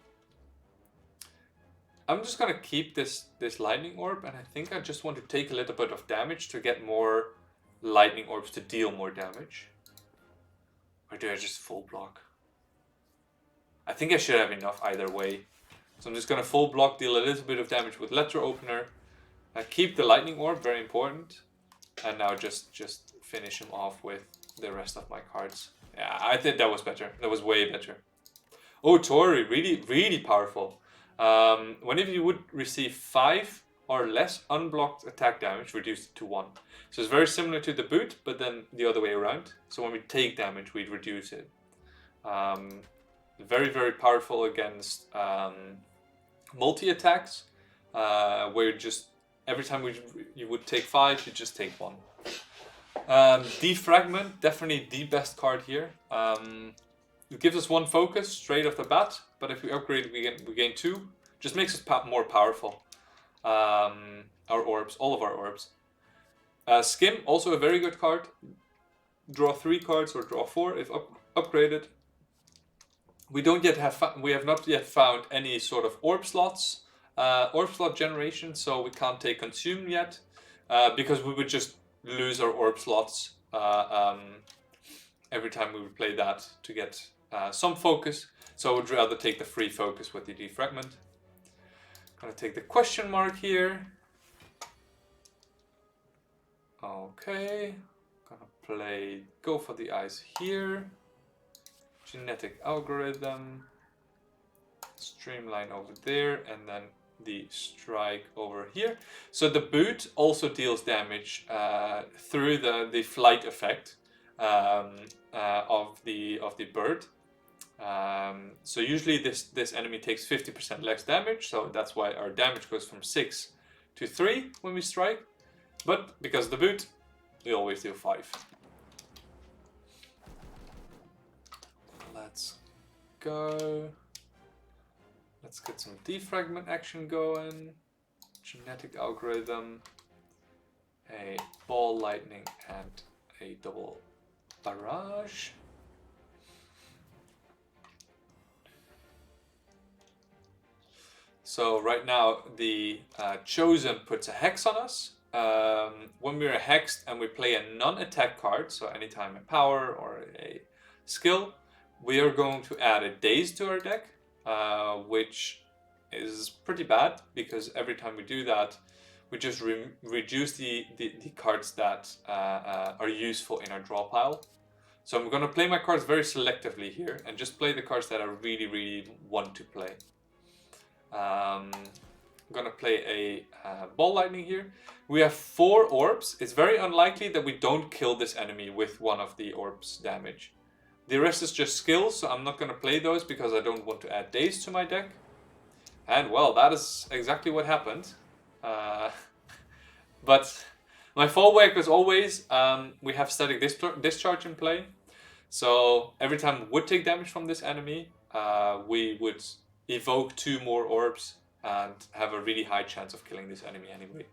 I'm just gonna keep this lightning orb, and I think I just want to take a little bit of damage to get more lightning orbs to deal more damage. Or do I just full block? I think I should have enough either way. So I'm just gonna full block, deal a little bit of damage with letter opener. Keep the lightning orb, very important. And now just finish him off with the rest of my cards. Yeah, I think that was better. That was way better. Oh, Tori, really, really powerful. Whenever you would receive 5 or less unblocked attack damage, reduced to 1. So it's very similar to the boot, but then the other way around. So when we take damage, we'd reduce it. Very, very powerful against multi-attacks, where just every time you would take 5, you just take 1. Defragment, definitely the best card here. It gives us 1 focus straight off the bat, but if we upgrade, we gain 2. Just makes us more powerful. Our orbs, all of our orbs. Skim, also a very good card. Draw 3 cards or draw 4 if upgraded. We have not yet found any sort of orb slots, orb slot generation, so we can't take consume yet, because we would just lose our orb slots every time we would play that to get some focus. So I would rather take the free focus with the defragment. Gonna take the question mark here. Okay, gonna go for the eyes here. Genetic algorithm, streamline over there, and then the strike over here. So the boot also deals damage through the flight effect of the bird. So usually this enemy takes 50% less damage, so that's why our damage goes from 6 to 3 when we strike. But because of the boot, we always deal 5. Let's go. Let's get some defragment action going. Genetic algorithm, a ball lightning, and a double barrage. So right now the Chosen puts a hex on us. When we're hexed and we play a non-attack card, so anytime a power or a skill, we are going to add a daze to our deck, which is pretty bad because every time we do that, we just reduce the cards that are useful in our draw pile. So I'm going to play my cards very selectively here and just play the cards that I really, really want to play. I'm going to play a ball lightning here. We have 4 orbs. It's very unlikely that we don't kill this enemy with one of the orbs damage. The rest is just skills, so I'm not going to play those because I don't want to add daze to my deck. And well, that is exactly what happened. But my fallback was always, we have Static Discharge in play. So every time we would take damage from this enemy, we would evoke 2 more orbs and have a really high chance of killing this enemy anyway.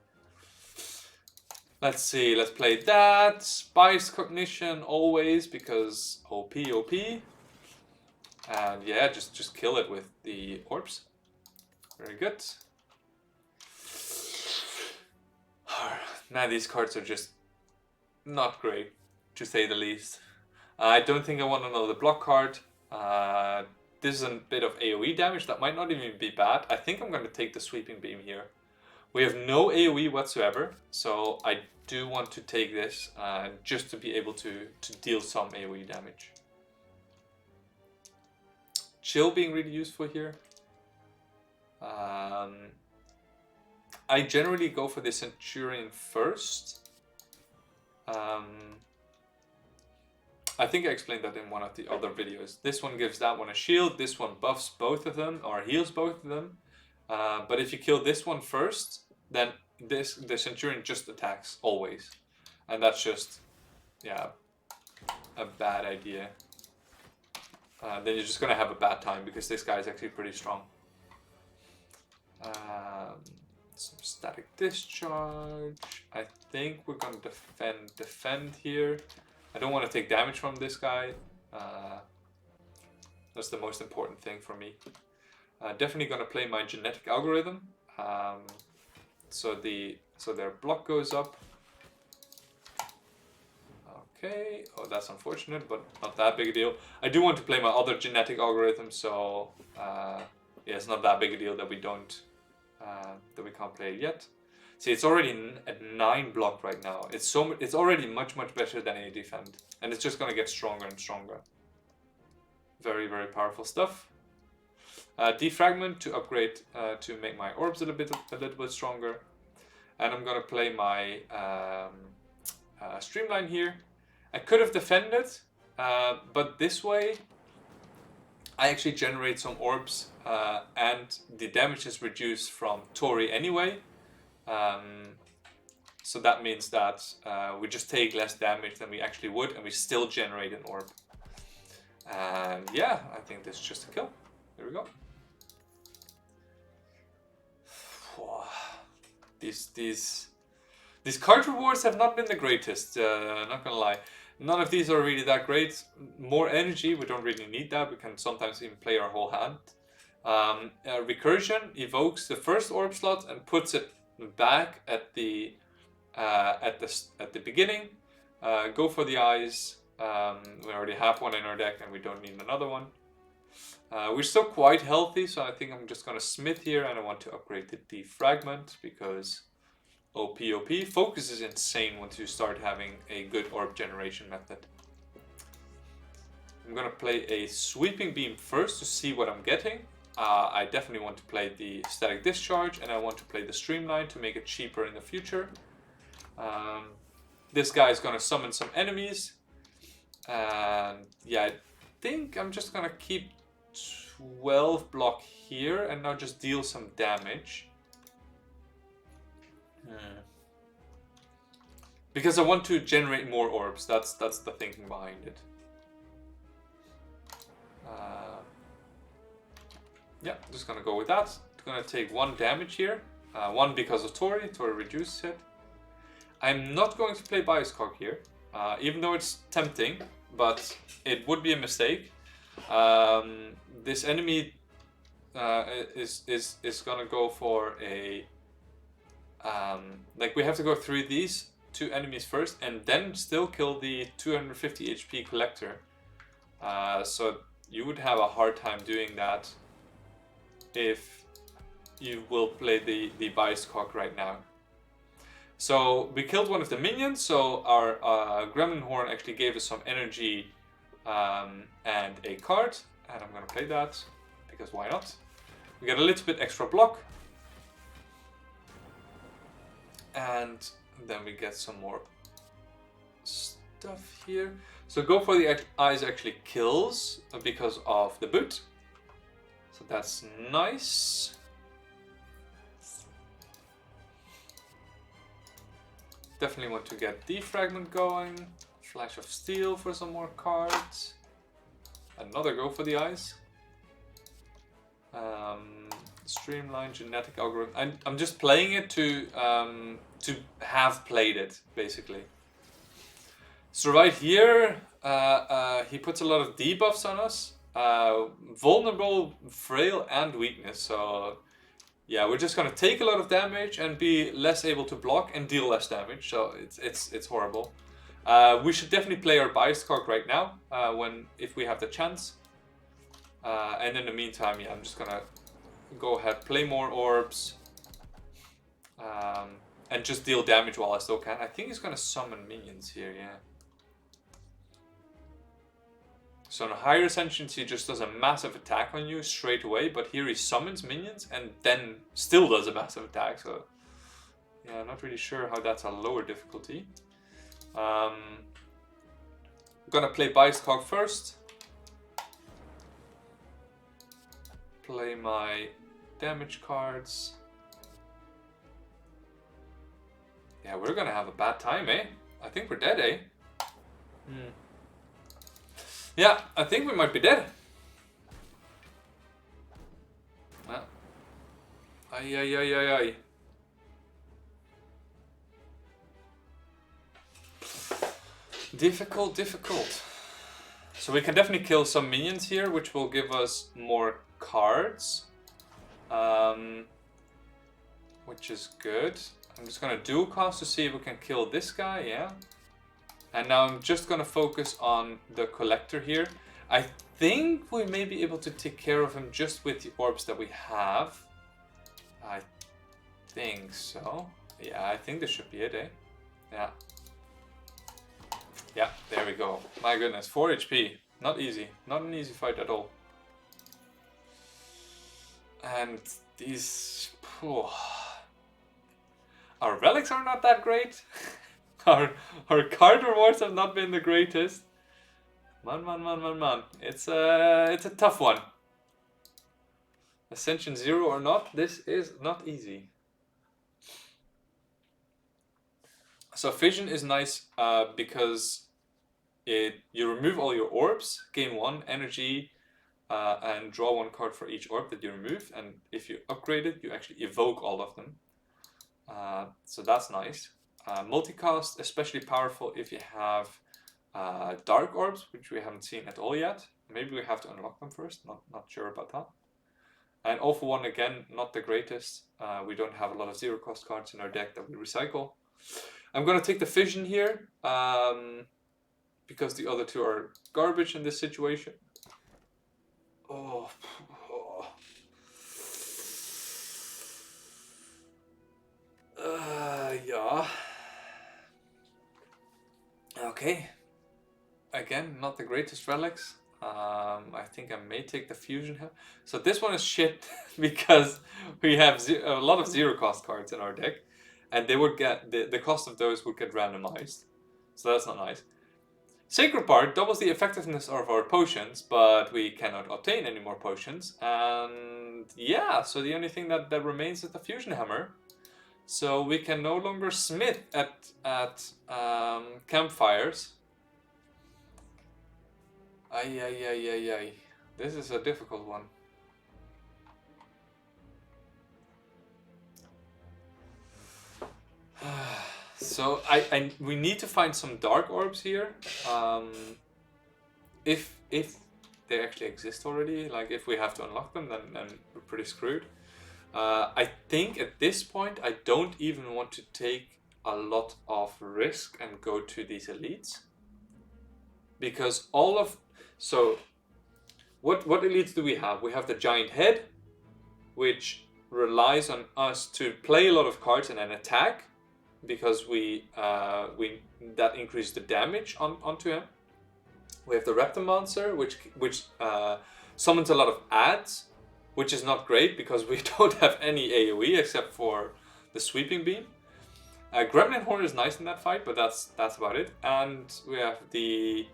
Let's see, let's play that. Bias Cognition always, because OP. And yeah, just kill it with the orbs. Very good. Man, these cards are just not great, to say the least. I don't think I want another block card. This is a bit of AoE damage. That might not even be bad. I think I'm going to take the Sweeping Beam here. We have no AoE whatsoever, so I do want to take this just to be able to deal some AoE damage. chill being really useful here. I generally go for the Centurion first. I think I explained that in one of the other videos. This one gives that one a shield, this one buffs both of them, or heals both of them. But if you kill this one first, then the Centurion just attacks, always. And that's just, yeah, a bad idea. Then you're just going to have a bad time, because this guy is actually pretty strong. Some static discharge. I think we're going to defend here. I don't want to take damage from this guy. That's the most important thing for me. Definitely going to play my genetic algorithm. So their block goes up. Okay. Oh, that's unfortunate, but not that big a deal. I do want to play my other genetic algorithm, so yeah, it's not that big a deal that we don't that we can't play it yet. See, it's already at 9 block right now. It's already much better than a defend, and it's just gonna get stronger and stronger. Very powerful stuff. Defragment to upgrade to make my orbs a little bit stronger, and I'm gonna play my streamline here. I could have defended, but this way I actually generate some orbs, and the damage is reduced from Tori anyway. So that means that we just take less damage than we actually would, and we still generate an orb. And yeah, I think this is just a kill. There we go. These card rewards have not been the greatest, not gonna lie. None of these are really that great. More energy, we don't really need that. We can sometimes even play our whole hand. Recursion evokes the first orb slot and puts it back at the beginning. Go for the eyes. We already have one in our deck, and we don't need another one. We're still quite healthy, so I think I'm just gonna smith here, and I want to upgrade the defragment because OP. Focus is insane once you start having a good orb generation method. I'm gonna play a sweeping beam first to see what I'm getting. I definitely want to play the static discharge, and I want to play the streamline to make it cheaper in the future. This guy is gonna summon some enemies, and yeah, I think I'm just gonna keep 12 block here and now just deal some damage. Because I want to generate more orbs. That's the thinking behind it. Yeah, just gonna go with that. Gonna take 1 damage here. 1 because of Tori. Tori reduces it. I'm not going to play Bioscock here, even though it's tempting, but it would be a mistake. This enemy is gonna go for a like we have to go through these 2 enemies first, and then still kill the 250 HP collector. So you would have a hard time doing that if you will play the Bioscock right now. So we killed one of the minions, so our Gremlin Horn actually gave us some energy and a card, and I'm gonna play that because why not? We get a little bit extra block, and then we get some more stuff here. So go for the eyes actually kills because of the boot, so that's nice. Definitely want to get defragment going. Flash of Steel for some more cards. Another go for the eyes. Streamline, genetic algorithm. I'm just playing it to have played it, basically. So right here, he puts a lot of debuffs on us. Vulnerable, frail, and weakness. So yeah, we're just gonna take a lot of damage and be less able to block and deal less damage. So it's horrible. We should definitely play our Bioscock right now, if we have the chance. And in the meantime, yeah, I'm just gonna go ahead, play more orbs, and just deal damage while I still can. I think he's gonna summon minions here, yeah. So on higher ascensions he just does a massive attack on you straight away, but here he summons minions and then still does a massive attack, so yeah, not really sure how that's a lower difficulty. I'm gonna play Biased Cog first. Play my damage cards. Yeah, we're gonna have a bad time, eh? I think we're dead, eh? Yeah, I think we might be dead. Well, ay. Difficult. So we can definitely kill some minions here, which will give us more cards. Which is good. I'm just gonna dual cast to see if we can kill this guy, yeah. And now I'm just gonna focus on the collector here. I think we may be able to take care of him just with the orbs that we have. I think so. Yeah, I think this should be it, eh? Yeah. Yeah, there we go. My goodness, 4 HP. Not easy. Not an easy fight at all. And these... Our relics are not that great. Our card rewards have not been the greatest. Man. It's a tough one. Ascension 0 or not, this is not easy. So Fission is nice because you remove all your orbs, gain 1 energy, and draw 1 card for each orb that you remove. And if you upgrade it, you actually evoke all of them. So that's nice. Multicast, especially powerful if you have dark orbs, which we haven't seen at all yet. Maybe we have to unlock them first, not sure about that. And All for One, again, not the greatest. We don't have a lot of zero cost cards in our deck that we recycle. I'm going to take the Fission here, because the other two are garbage in this situation. Yeah. Okay. Again, not the greatest relics. I think I may take the Fusion here. So this one is shit because we have a lot of zero cost cards in our deck, and they would get the cost of those would get randomized. So that's not nice. Sacred Part doubles the effectiveness of our potions, but we cannot obtain any more potions. And yeah, so the only thing that remains is the Fusion Hammer. So we can no longer smith at campfires. Ay. This is a difficult one. So we need to find some dark orbs here. If they actually exist already, like if we have to unlock them, then we're pretty screwed. I think at this point I don't even want to take a lot of risk and go to these elites, because what elites do we have? We have the giant head, which relies on us to play a lot of cards and then attack, because that increases the damage onto him. We have the Reptile Monster, which summons a lot of adds, which is not great because we don't have any AoE except for the Sweeping Beam. Gremlin Horn is nice in that fight, but that's about it. And we have the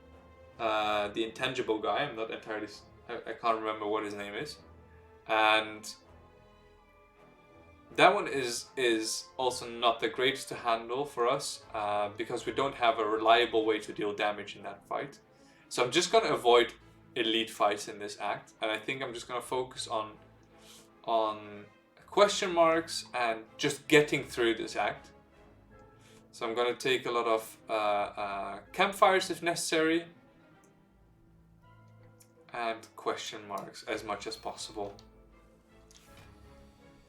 intangible guy. I'm not entirely. I can't remember what his name is, and that one is also not the greatest to handle for us because we don't have a reliable way to deal damage in that fight. So I'm just gonna avoid elite fights in this act, and I think I'm just gonna focus on question marks and just getting through this act. So I'm gonna take a lot of campfires if necessary, and question marks as much as possible.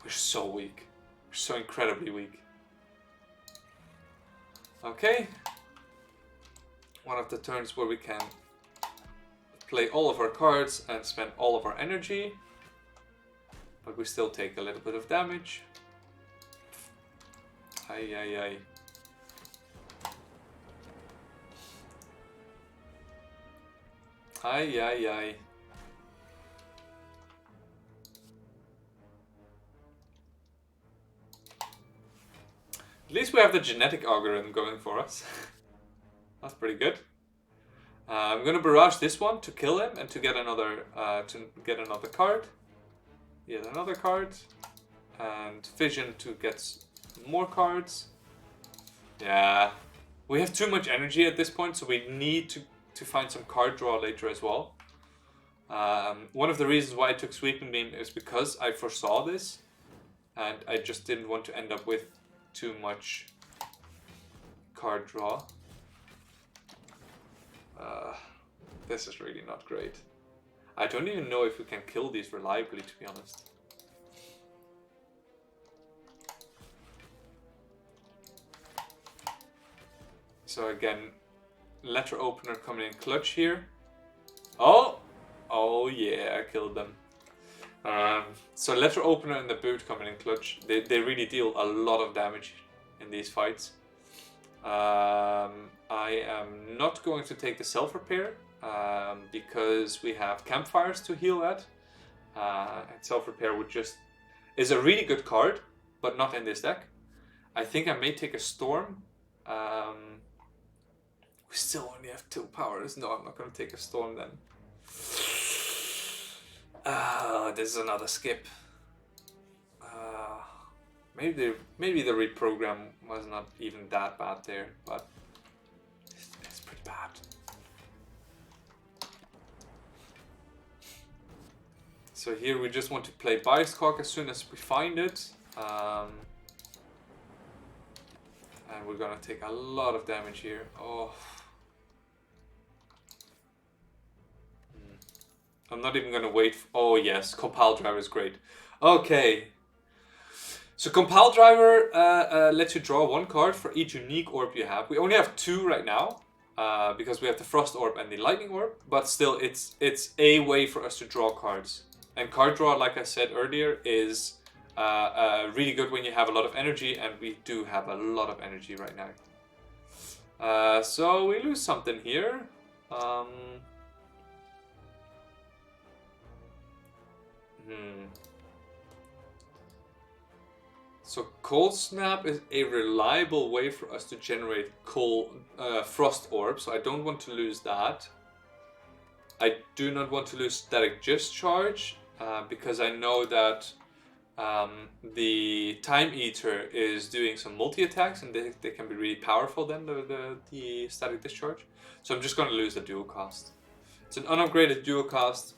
We're so weak. We're so incredibly weak. Okay. One of the turns where we can play all of our cards and spend all of our energy, but we still take a little bit of damage. Ay. Ay, ay, ay. At least we have the genetic algorithm going for us. That's pretty good. I'm gonna barrage this one to kill him and to get another card. Yet another card. And fission to get more cards. Yeah. We have too much energy at this point, so we need to find some card draw later as well. One of the reasons why I took Sweeping Beam is because I foresaw this. And I just didn't want to end up with too much card draw. This is really not great. I don't even know if we can kill these reliably, to be honest. So again, letter opener coming in clutch here. Oh yeah, I killed them. So letter opener and the boot coming in clutch. They really deal a lot of damage in these fights. I am not going to take the self-repair because we have campfires to heal at. And self-repair is a really good card, but not in this deck. I think I may take a storm. We still only have 2 powers. No, I'm not going to take a storm then. This is another skip. Maybe the reprogram was not even that bad there, but it's pretty bad. So here we just want to play Bioscock as soon as we find it. And we're gonna take a lot of damage here. Oh. I'm not even gonna wait. Oh yes, Compile Driver is great. Okay. So Compile Driver lets you draw 1 card for each unique orb you have. We only have 2 right now because we have the Frost Orb and the Lightning Orb. But still, it's a way for us to draw cards. And card draw, like I said earlier, is really good when you have a lot of energy, and we do have a lot of energy right now. So we lose something here. So Cold Snap is a reliable way for us to generate Frost Orb, so I don't want to lose that. I do not want to lose Static Discharge, because I know that the Time Eater is doing some multi-attacks, and they can be really powerful then, the Static Discharge. So I'm just going to lose the dual cast. It's an unupgraded dual cast.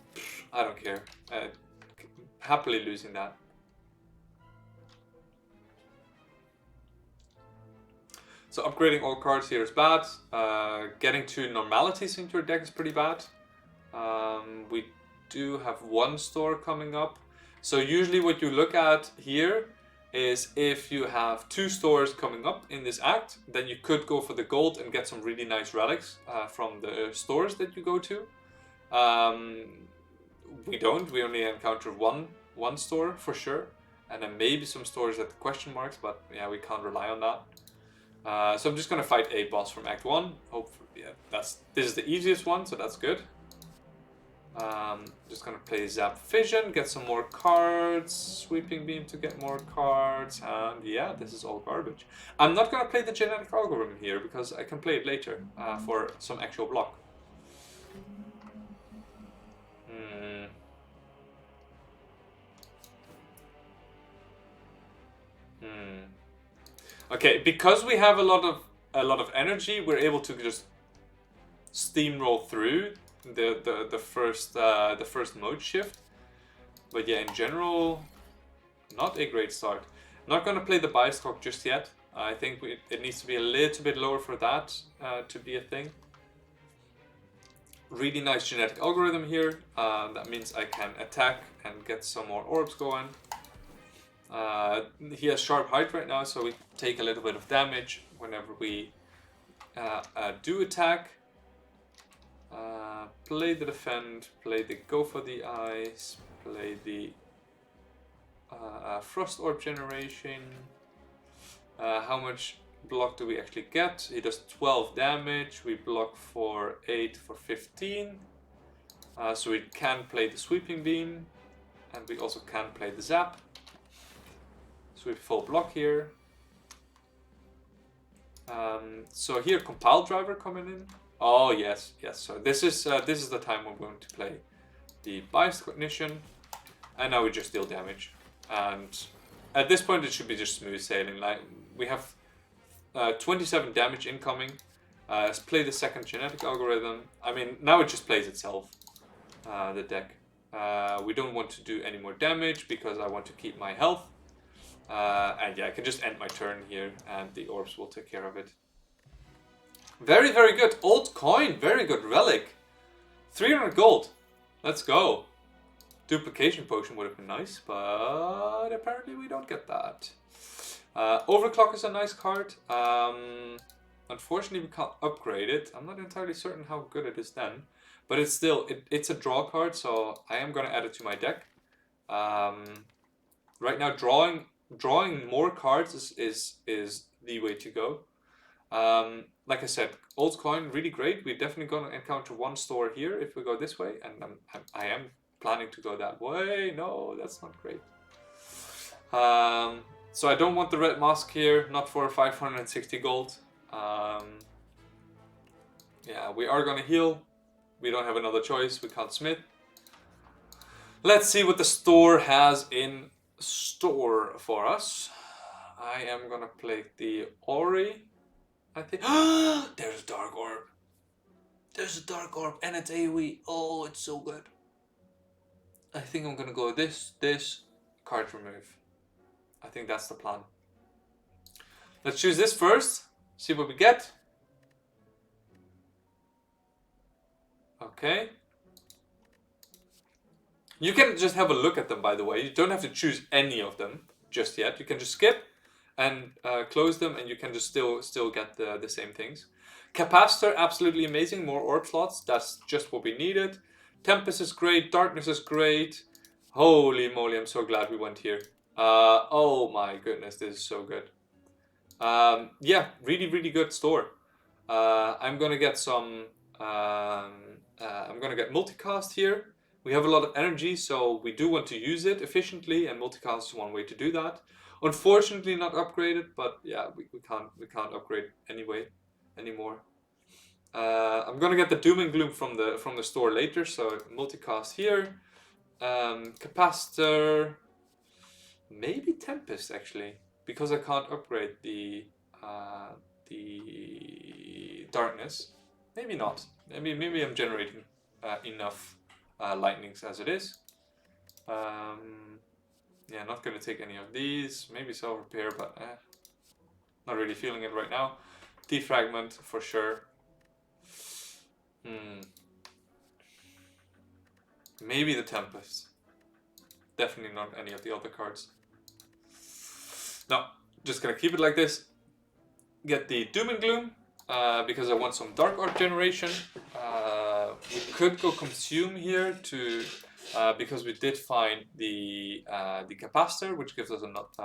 I don't care. Happily losing that. So upgrading all cards here is bad. Getting 2 normalities into your deck is pretty bad. We do have 1 store coming up. So usually what you look at here is if you have 2 stores coming up in this act, then you could go for the gold and get some really nice relics from the stores that you go to. We don't. We only encounter one store for sure, and then maybe some stores at the question marks, but yeah, we can't rely on that. So I'm just gonna fight a boss from Act 1. Hopefully, yeah, this is the easiest one, so that's good. Just gonna play Zap Fission, get some more cards, Sweeping Beam to get more cards, and yeah, this is all garbage. I'm not gonna play the genetic algorithm here because I can play it later for some actual block. Okay, because we have a lot of energy, we're able to just steamroll through the first mode shift. But yeah, in general, not a great start. Not gonna play the Bioscock just yet. I think it needs to be a little bit lower for that to be a thing. Really nice genetic algorithm here. That means I can attack and get some more orbs going. He has sharp height right now, so we take a little bit of damage whenever we do attack. Play the defend, play the go for the eyes, play the frost orb generation. How much block do we actually get? He does 12 damage, we block for 8 for 15. So we can play the Sweeping Beam, and we also can play the Zap. So we full block here. So here, Compile Driver coming in. Oh yes, yes. So this is the time we're going to play the Bias Cognition, and now we just deal damage. And at this point, it should be just smooth sailing. Like we have 27 damage incoming. Let's play the second genetic algorithm. I mean, now it just plays itself. The deck. We don't want to do any more damage because I want to keep my health. And yeah, I can just end my turn here and the orbs will take care of it. Very, very good. Old coin. Very good. Relic. 300 gold. Let's go. Duplication potion would have been nice, but apparently we don't get that. Overclock is a nice card. Unfortunately, we can't upgrade it. I'm not entirely certain how good it is then. But it's still, it's a draw card, so I am going to add it to my deck. Right now, drawing more cards is the way to go. Like I said, old coin, really great. We're definitely going to encounter one store here if we go this way. And I am planning to go that way. No, that's not great. So I don't want the red mask here, not for 560 gold. Yeah, we are going to heal. We don't have another choice. We can't smith. Let's see what the store has in store for us. I am gonna play the Ori, I think. There's a Dark Orb. There's a Dark Orb and it's AoE. Oh, it's so good. I think I'm gonna go this, card remove. I think that's the plan. Let's choose this first. See what we get. Okay. You can just have a look at them, by the way. You don't have to choose any of them just yet. You can just skip and close them, and you can just still get the same things. Capacitor, absolutely amazing. More orb slots. That's just what we needed. Tempest is great. Darkness is great. Holy moly, I'm so glad we went here. Oh my goodness, this is so good. Yeah, really, really good store. I'm gonna get some... I'm gonna get multicast here. We have a lot of energy, so we do want to use it efficiently, and multicast is one way to do that. Unfortunately, not upgraded, but yeah, we can't upgrade anymore. I'm gonna get the Doom and Gloom from the store later, so multicast here. Capacitor, maybe Tempest actually, because I can't upgrade the darkness. Maybe not. Maybe I'm generating enough lightnings as it is. Yeah, not going to take any of these. Maybe self repair, but not really feeling it right now. Defragment for sure. Maybe the Tempest. Definitely not any of the other cards. No, just gonna keep it like this. Get the Doom and Gloom. Because I want some Dark Orb generation. We could go Consume here to because we did find the Capacitor, which gives us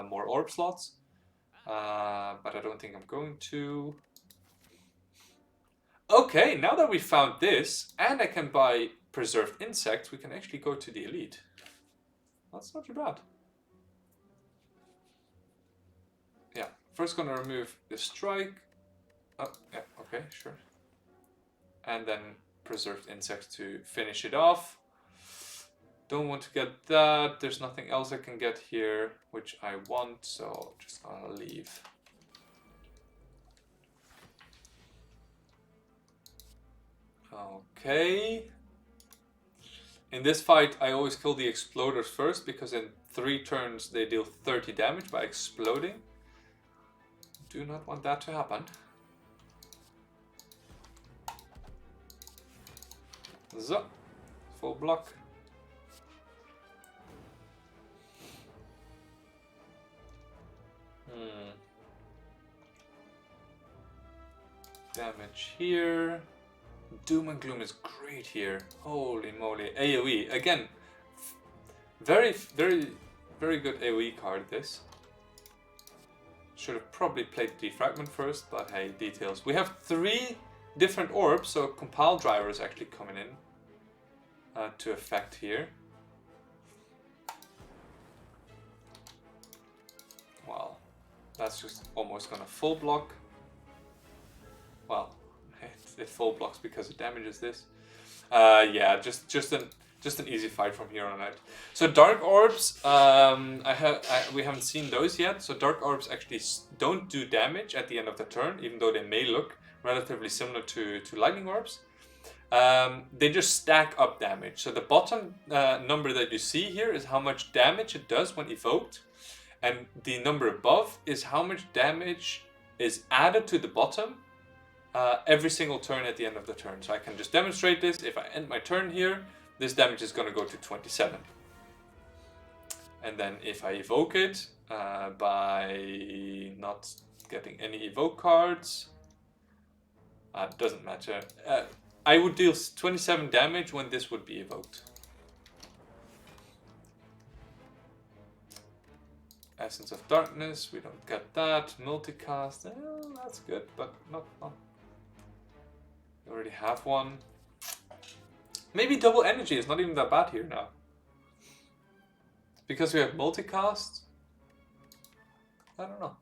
more orb slots. But I don't think I'm going to. Okay, now that we found this, and I can buy Preserved Insects, we can actually go to the Elite. That's not too bad. Yeah, first gonna remove the Strike. Oh, yeah, okay, sure. And then Preserved Insects to finish it off. Don't want to get that. There's nothing else I can get here, which I want, so just gonna leave. Okay. In this fight, I always kill the Exploders first, because in 3 turns they deal 30 damage by exploding. Do not want that to happen. So, full block. Damage here. Doom and Gloom is great here. Holy moly. AoE. Again, very, very, very good AoE card this. Should have probably played Defragment first, but hey, details. We have 3 different orbs, so Compile Driver is actually coming in. to effect here. Wow, that's just almost gonna full block. Well, it full blocks because it damages this. Yeah, just an easy fight from here on out. So dark orbs, we haven't seen those yet. So dark orbs actually don't do damage at the end of the turn, even though they may look relatively similar to lightning orbs. They just stack up damage. So the bottom number that you see here is how much damage it does when evoked, and the number above is how much damage is added to the bottom every single turn at the end of the turn. So I can just demonstrate this. If I end my turn here, this damage is going to go to 27. And then if I evoke it by not getting any evoke cards, doesn't matter. I would deal 27 damage when this would be evoked. Essence of Darkness, we don't get that. Multicast, that's good, but not. We already have one. Maybe double energy is not even that bad here now. Because we have multicast. I don't know.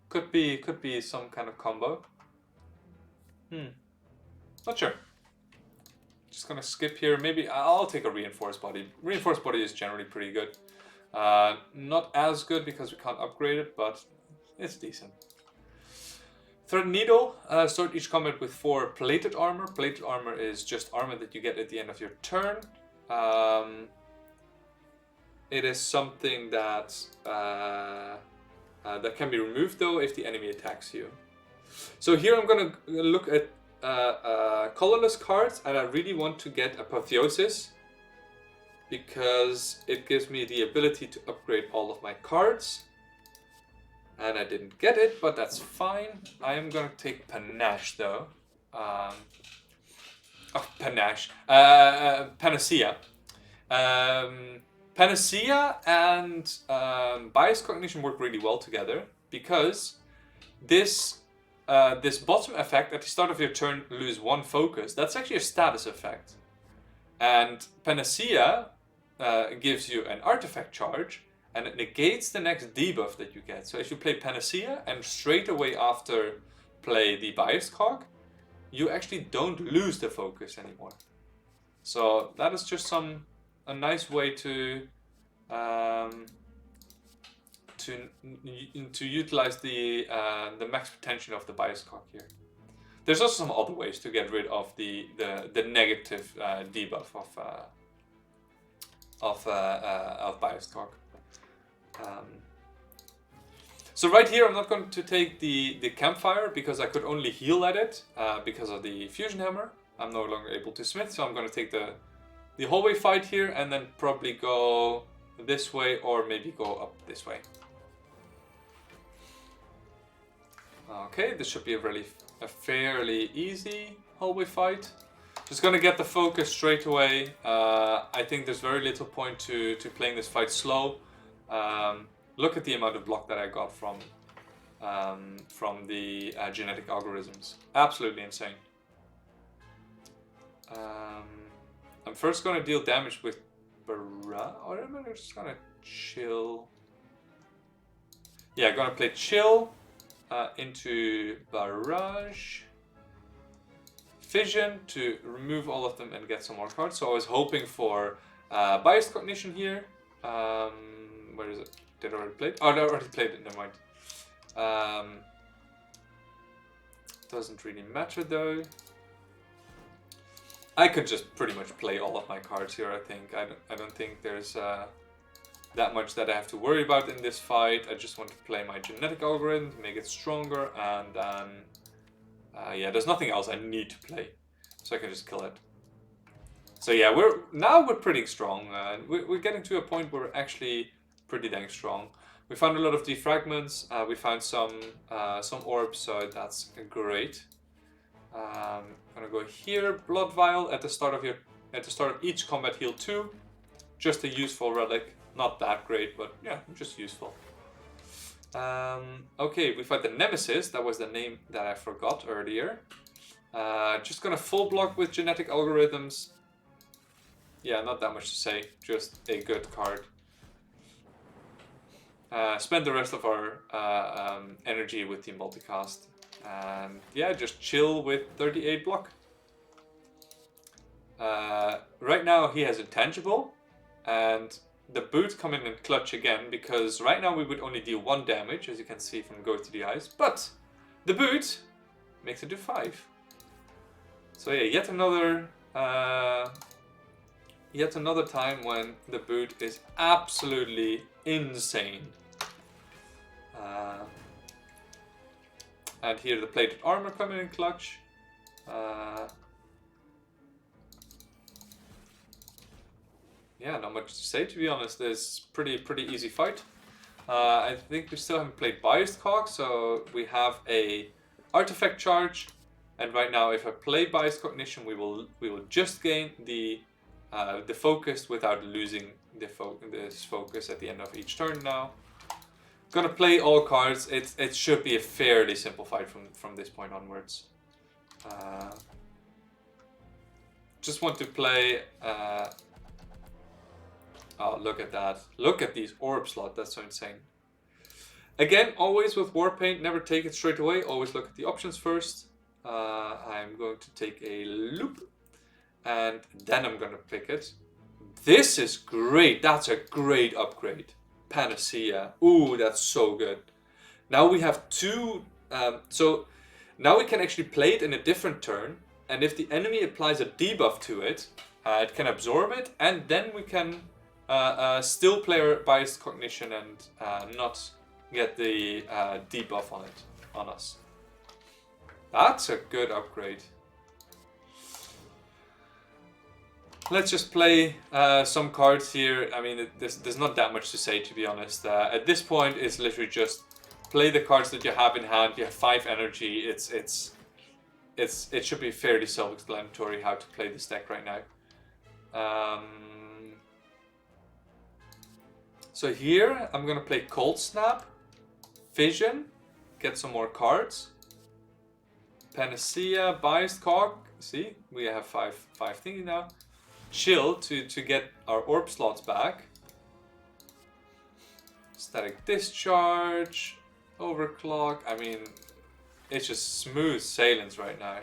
Could be some kind of combo. Not sure. Just gonna skip here. Maybe I'll take a reinforced body. Reinforced body is generally pretty good. Not as good because we can't upgrade it, but it's decent. Thread Needle, start each combat with 4 plated armor. Plated armor is just armor that you get at the end of your turn. It is something that that can be removed though if the enemy attacks you. So here I'm gonna look at colorless cards, and I really want to get Apotheosis because it gives me the ability to upgrade all of my cards. And I didn't get it, but that's fine. I am going to take Panache though. Panache. Panacea. Panacea and Bias Cognition work really well together because this bottom effect at the start of your turn, lose 1 focus. That's actually a status effect. And Panacea gives you an artifact charge, and it negates the next debuff that you get. So if you play Panacea and straight away after play the Biased Cog, you actually don't lose the focus anymore. So that is just a nice way to utilize the max potential of the Biased Cog here. There's also some other ways to get rid of the negative debuff of Biased Cog. So right here I'm not going to take the campfire because I could only heal at it because of the fusion hammer. I'm no longer able to smith, so I'm going to take the hallway fight here and then probably go this way or maybe go up this way. Okay, this should be a fairly easy hallway fight. Just gonna get the focus straight away. I think there's very little point to playing this fight slow. Look at the amount of block that I got from the genetic algorithms. Absolutely insane. I'm first gonna deal damage with Barrage, or am I just gonna chill? Yeah, I'm gonna play chill into Barrage. Fission to remove all of them and get some more cards. So I was hoping for Biased Cognition here. Where is it? Did I already play it? Oh, no, I already played it, never mind. Doesn't really matter though. I could just pretty much play all of my cards here, I think. I don't think there's that much that I have to worry about in this fight. I just want to play my genetic algorithm to make it stronger, and then yeah, there's nothing else I need to play, so I can just kill it. So yeah, we're pretty strong. We're getting to a point where we're actually pretty dang strong. We found a lot of defragments. We found some orbs, so that's great. I'm gonna go here. Blood Vial at the start of each combat, heal 2. Just a useful relic. Not that great, but yeah, just useful. Okay, we fight the Nemesis. That was the name that I forgot earlier. Just gonna full block with genetic algorithms. yeah, not that much to say. Just a good card. Spend the rest of our energy with the multicast. And yeah, just chill with 38 block. Right now he has intangible, and the boot come in and clutch again, because right now we would only deal 1 damage, as you can see from Go to the Eyes, but the boot makes it do 5. So yeah, yet another time when the boot is absolutely insane. And here the plated armor coming in clutch. Yeah, not much to say, to be honest. It's pretty easy fight. I think we still haven't played Biased Cog, so we have a artifact charge, and right now if I play Biased Cognition, we will just gain the focus without losing this focus at the end of each turn now. Gonna play all cards. It should be a fairly simple fight from this point onwards. Just want to play. Oh, look at that! Look at these orb slot. That's so insane. Again, always with Warpaint, never take it straight away. Always look at the options first. I'm going to take a loop, and then I'm gonna pick it. This is great. That's a great upgrade. Panacea. Ooh, that's so good. Now we have 2. So now we can actually play it in a different turn, and if the enemy applies a debuff to it, it can absorb it, and then we can still play Biased Cognition and not get the debuff on us. That's a good upgrade. Let's just play some cards here. I mean, there's not that much to say, to be honest. At this point, it's literally just play the cards that you have in hand. You have 5 energy. It should be fairly self-explanatory how to play this deck right now. So here I'm gonna play Cold Snap, Fission, get some more cards. Panacea, Biased Cog. See, we have 5 thingy now. Chill to get our orb slots back. Static Discharge, Overclock. I mean, it's just smooth sailings right now.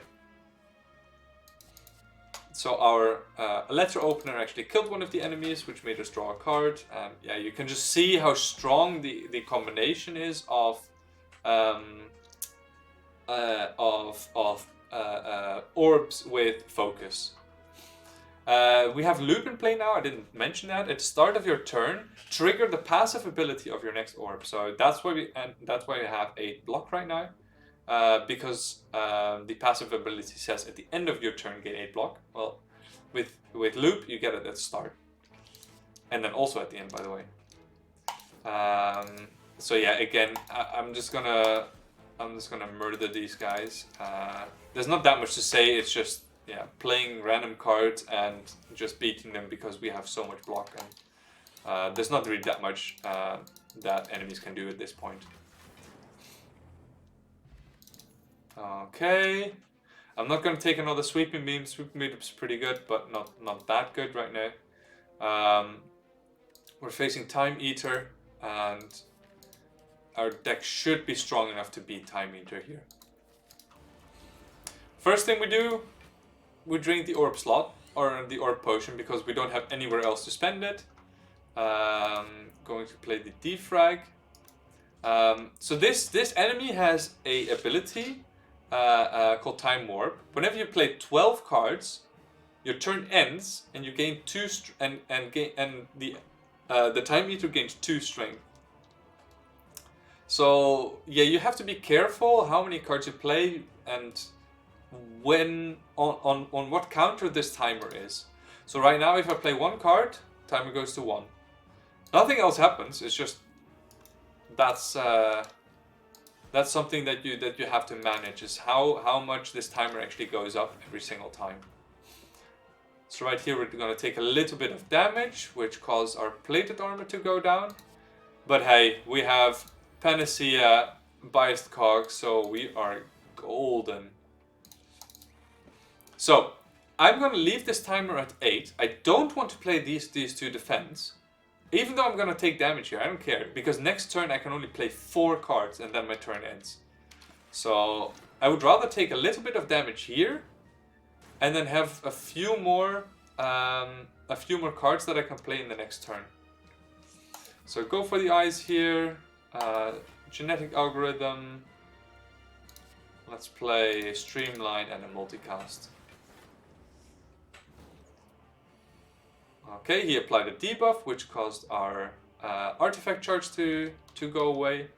So our letter opener actually killed one of the enemies, which made us draw a card. And yeah, you can just see how strong the combination is of orbs with focus. We have Loop in play now. I didn't mention that. At the start of your turn, trigger the passive ability of your next orb. So that's why we have 8 block right now, because the passive ability says at the end of your turn gain 8 block. Well, with Loop you get it at the start, and then also at the end, by the way. So yeah, again, I'm just gonna murder these guys. There's not that much to say. It's just, yeah, playing random cards and just beating them because we have so much block, and there's not really that much that enemies can do at this point. Okay, I'm not going to take another Sweeping Beam. Sweeping Beam is pretty good, but not that good right now. We're facing Time Eater, and our deck should be strong enough to beat Time Eater here. First thing we do, we drink the orb slot, or the orb potion, because we don't have anywhere else to spend it. Going to play the defrag. So this enemy has a ability called Time Warp. Whenever you play 12 cards, your turn ends and you gain 2 and the Time Eater gains 2 strength. So yeah, you have to be careful how many cards you play and when on what counter this timer is. So right now, if I play 1 card, timer goes to 1. Nothing else happens. It's just that's something that you have to manage, is how much this timer actually goes up every single time. So right here we're going to take a little bit of damage, which causes our plated armor to go down. But hey, we have Panacea, Biased Cog, so we are golden. So I'm going to leave this timer at 8. I don't want to play these two defense. Even though I'm going to take damage here, I don't care. Because next turn I can only play 4 cards and then my turn ends. So I would rather take a little bit of damage here. And then have a few more cards that I can play in the next turn. So go for the eyes here. Genetic algorithm. Let's play Streamline and a multicast. Okay, he applied a debuff, which caused our artifact charge to go away.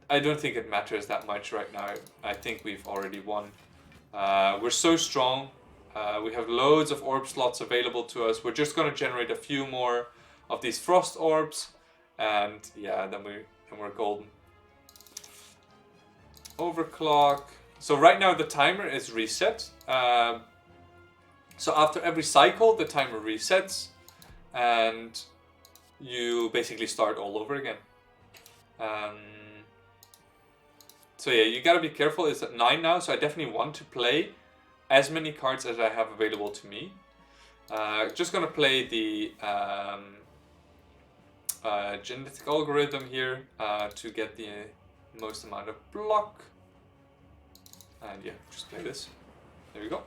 I don't think it matters that much right now. I think we've already won. We're so strong. We have loads of orb slots available to us. We're just going to generate a few more of these frost orbs. And yeah, then we're golden. Overclock. So right now the timer is reset. So after every cycle, the timer resets. And you basically start all over again. So yeah, you gotta be careful. It's at 9 now, so I definitely want to play as many cards as I have available to me. Just gonna play the genetic algorithm here to get the most amount of block. And yeah, just play this. There we go.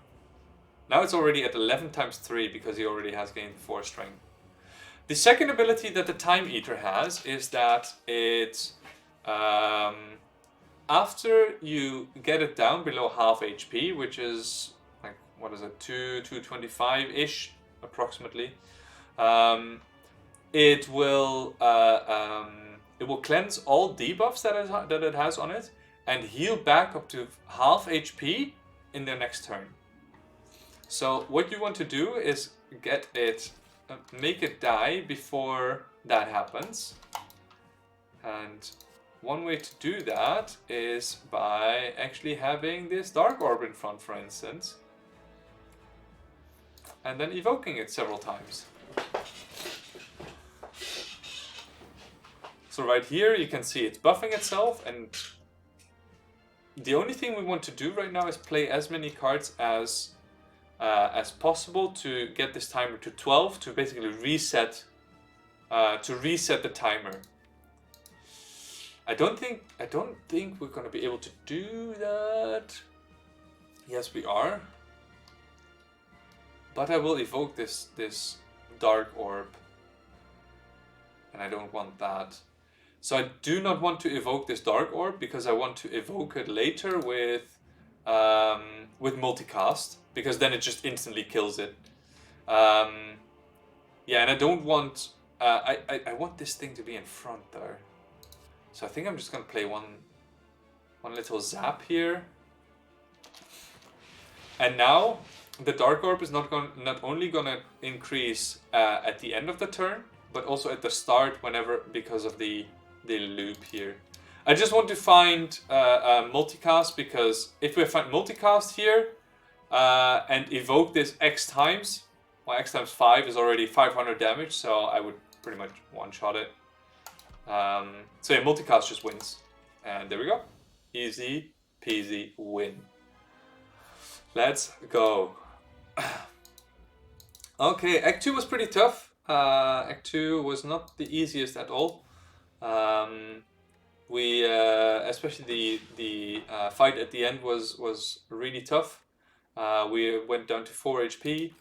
Now it's already at 11 times 3 because he already has gained 4 strength. The second ability that the Time Eater has is that it, after you get it down below half HP, which is like, what is it, 225-ish approximately, it will cleanse all debuffs that it has on it and heal back up to half HP in the next turn. So what you want to do is get it, make it die before that happens. And one way to do that is by actually having this Dark Orb in front, for instance. And then evoking it several times. So right here you can see it's buffing itself, and the only thing we want to do right now is play as many cards as possible to get this timer to 12 to basically reset the timer. I don't think we're gonna be able to do that. Yes, we are. But I will evoke this Dark Orb. And I don't want that. So I do not want to evoke this Dark Orb because I want to evoke it later with multicast, because then it just instantly kills it. Yeah, and I don't want I want this thing to be in front though. So I think I'm just gonna play one little zap here. And now the Dark Orb is not only gonna increase at the end of the turn, but also at the start whenever, because of the loop here. I just want to find multicast, because if we find multicast here and evoke this X times, well, X times 5 is already 500 damage, so I would pretty much one-shot it. So yeah, multicast just wins. And there we go. Easy peasy win. Let's go. Okay, Act 2 was pretty tough. Act 2 was not the easiest at all. We especially the fight at the end was really tough. We went down to 4 HP.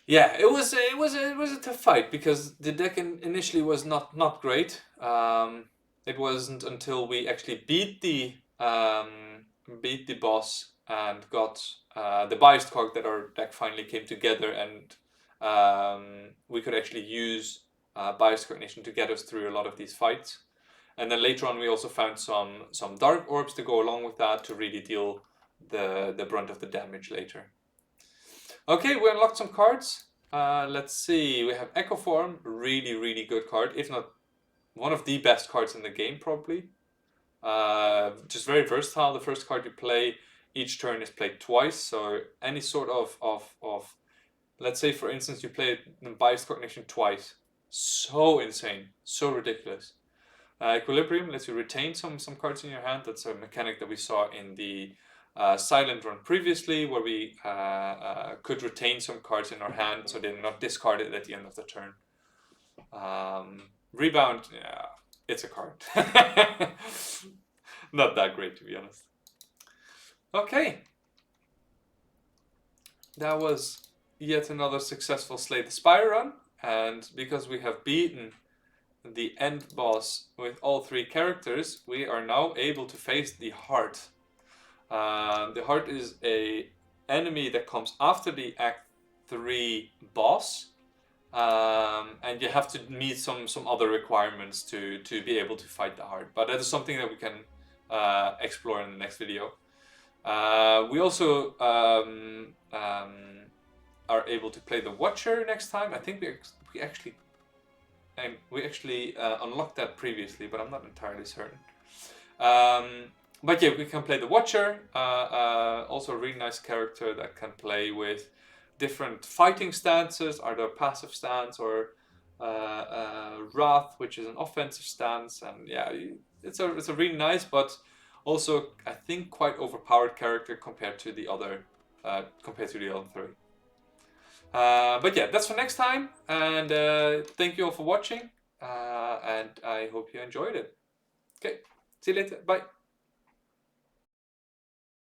Yeah, it was a tough fight because the deck initially was not great. It wasn't until we actually beat the boss and got the biased cog that our deck finally came together, and we could actually use biased cognition to get us through a lot of these fights. And then later on we also found some dark orbs to go along with that to really deal the brunt of the damage later. Okay, we unlocked some cards. Let's see, we have Echo Form, really good card, if not one of the best cards in the game probably. Just very versatile. The first card you play each turn is played twice, so any sort of let's say for instance you play Biased Cognition twice. So insane, so ridiculous. Equilibrium lets you retain some cards in your hand. That's a mechanic that we saw in the silent run previously, where we could retain some cards in our hand so they're not discarded at the end of the turn. Rebound, yeah, it's a card. Not that great, to be honest. Okay. That was yet another successful Slay the Spire run, and because we have beaten the end boss with all 3 characters, we are now able to face the Heart. The Heart is a enemy that comes after the Act 3 boss, and you have to meet some other requirements to be able to fight the Heart. But that is something that we can explore in the next video. We also are able to play the Watcher next time. I think we actually unlocked that previously, but I'm not entirely certain. But yeah, we can play the Watcher, also a really nice character that can play with different fighting stances, either passive stance or Wrath, which is an offensive stance. And yeah, it's a really nice, but also I think quite overpowered character compared to the other 3. But yeah, that's for next time, and thank you all for watching, and I hope you enjoyed it. Okay, see you later, bye.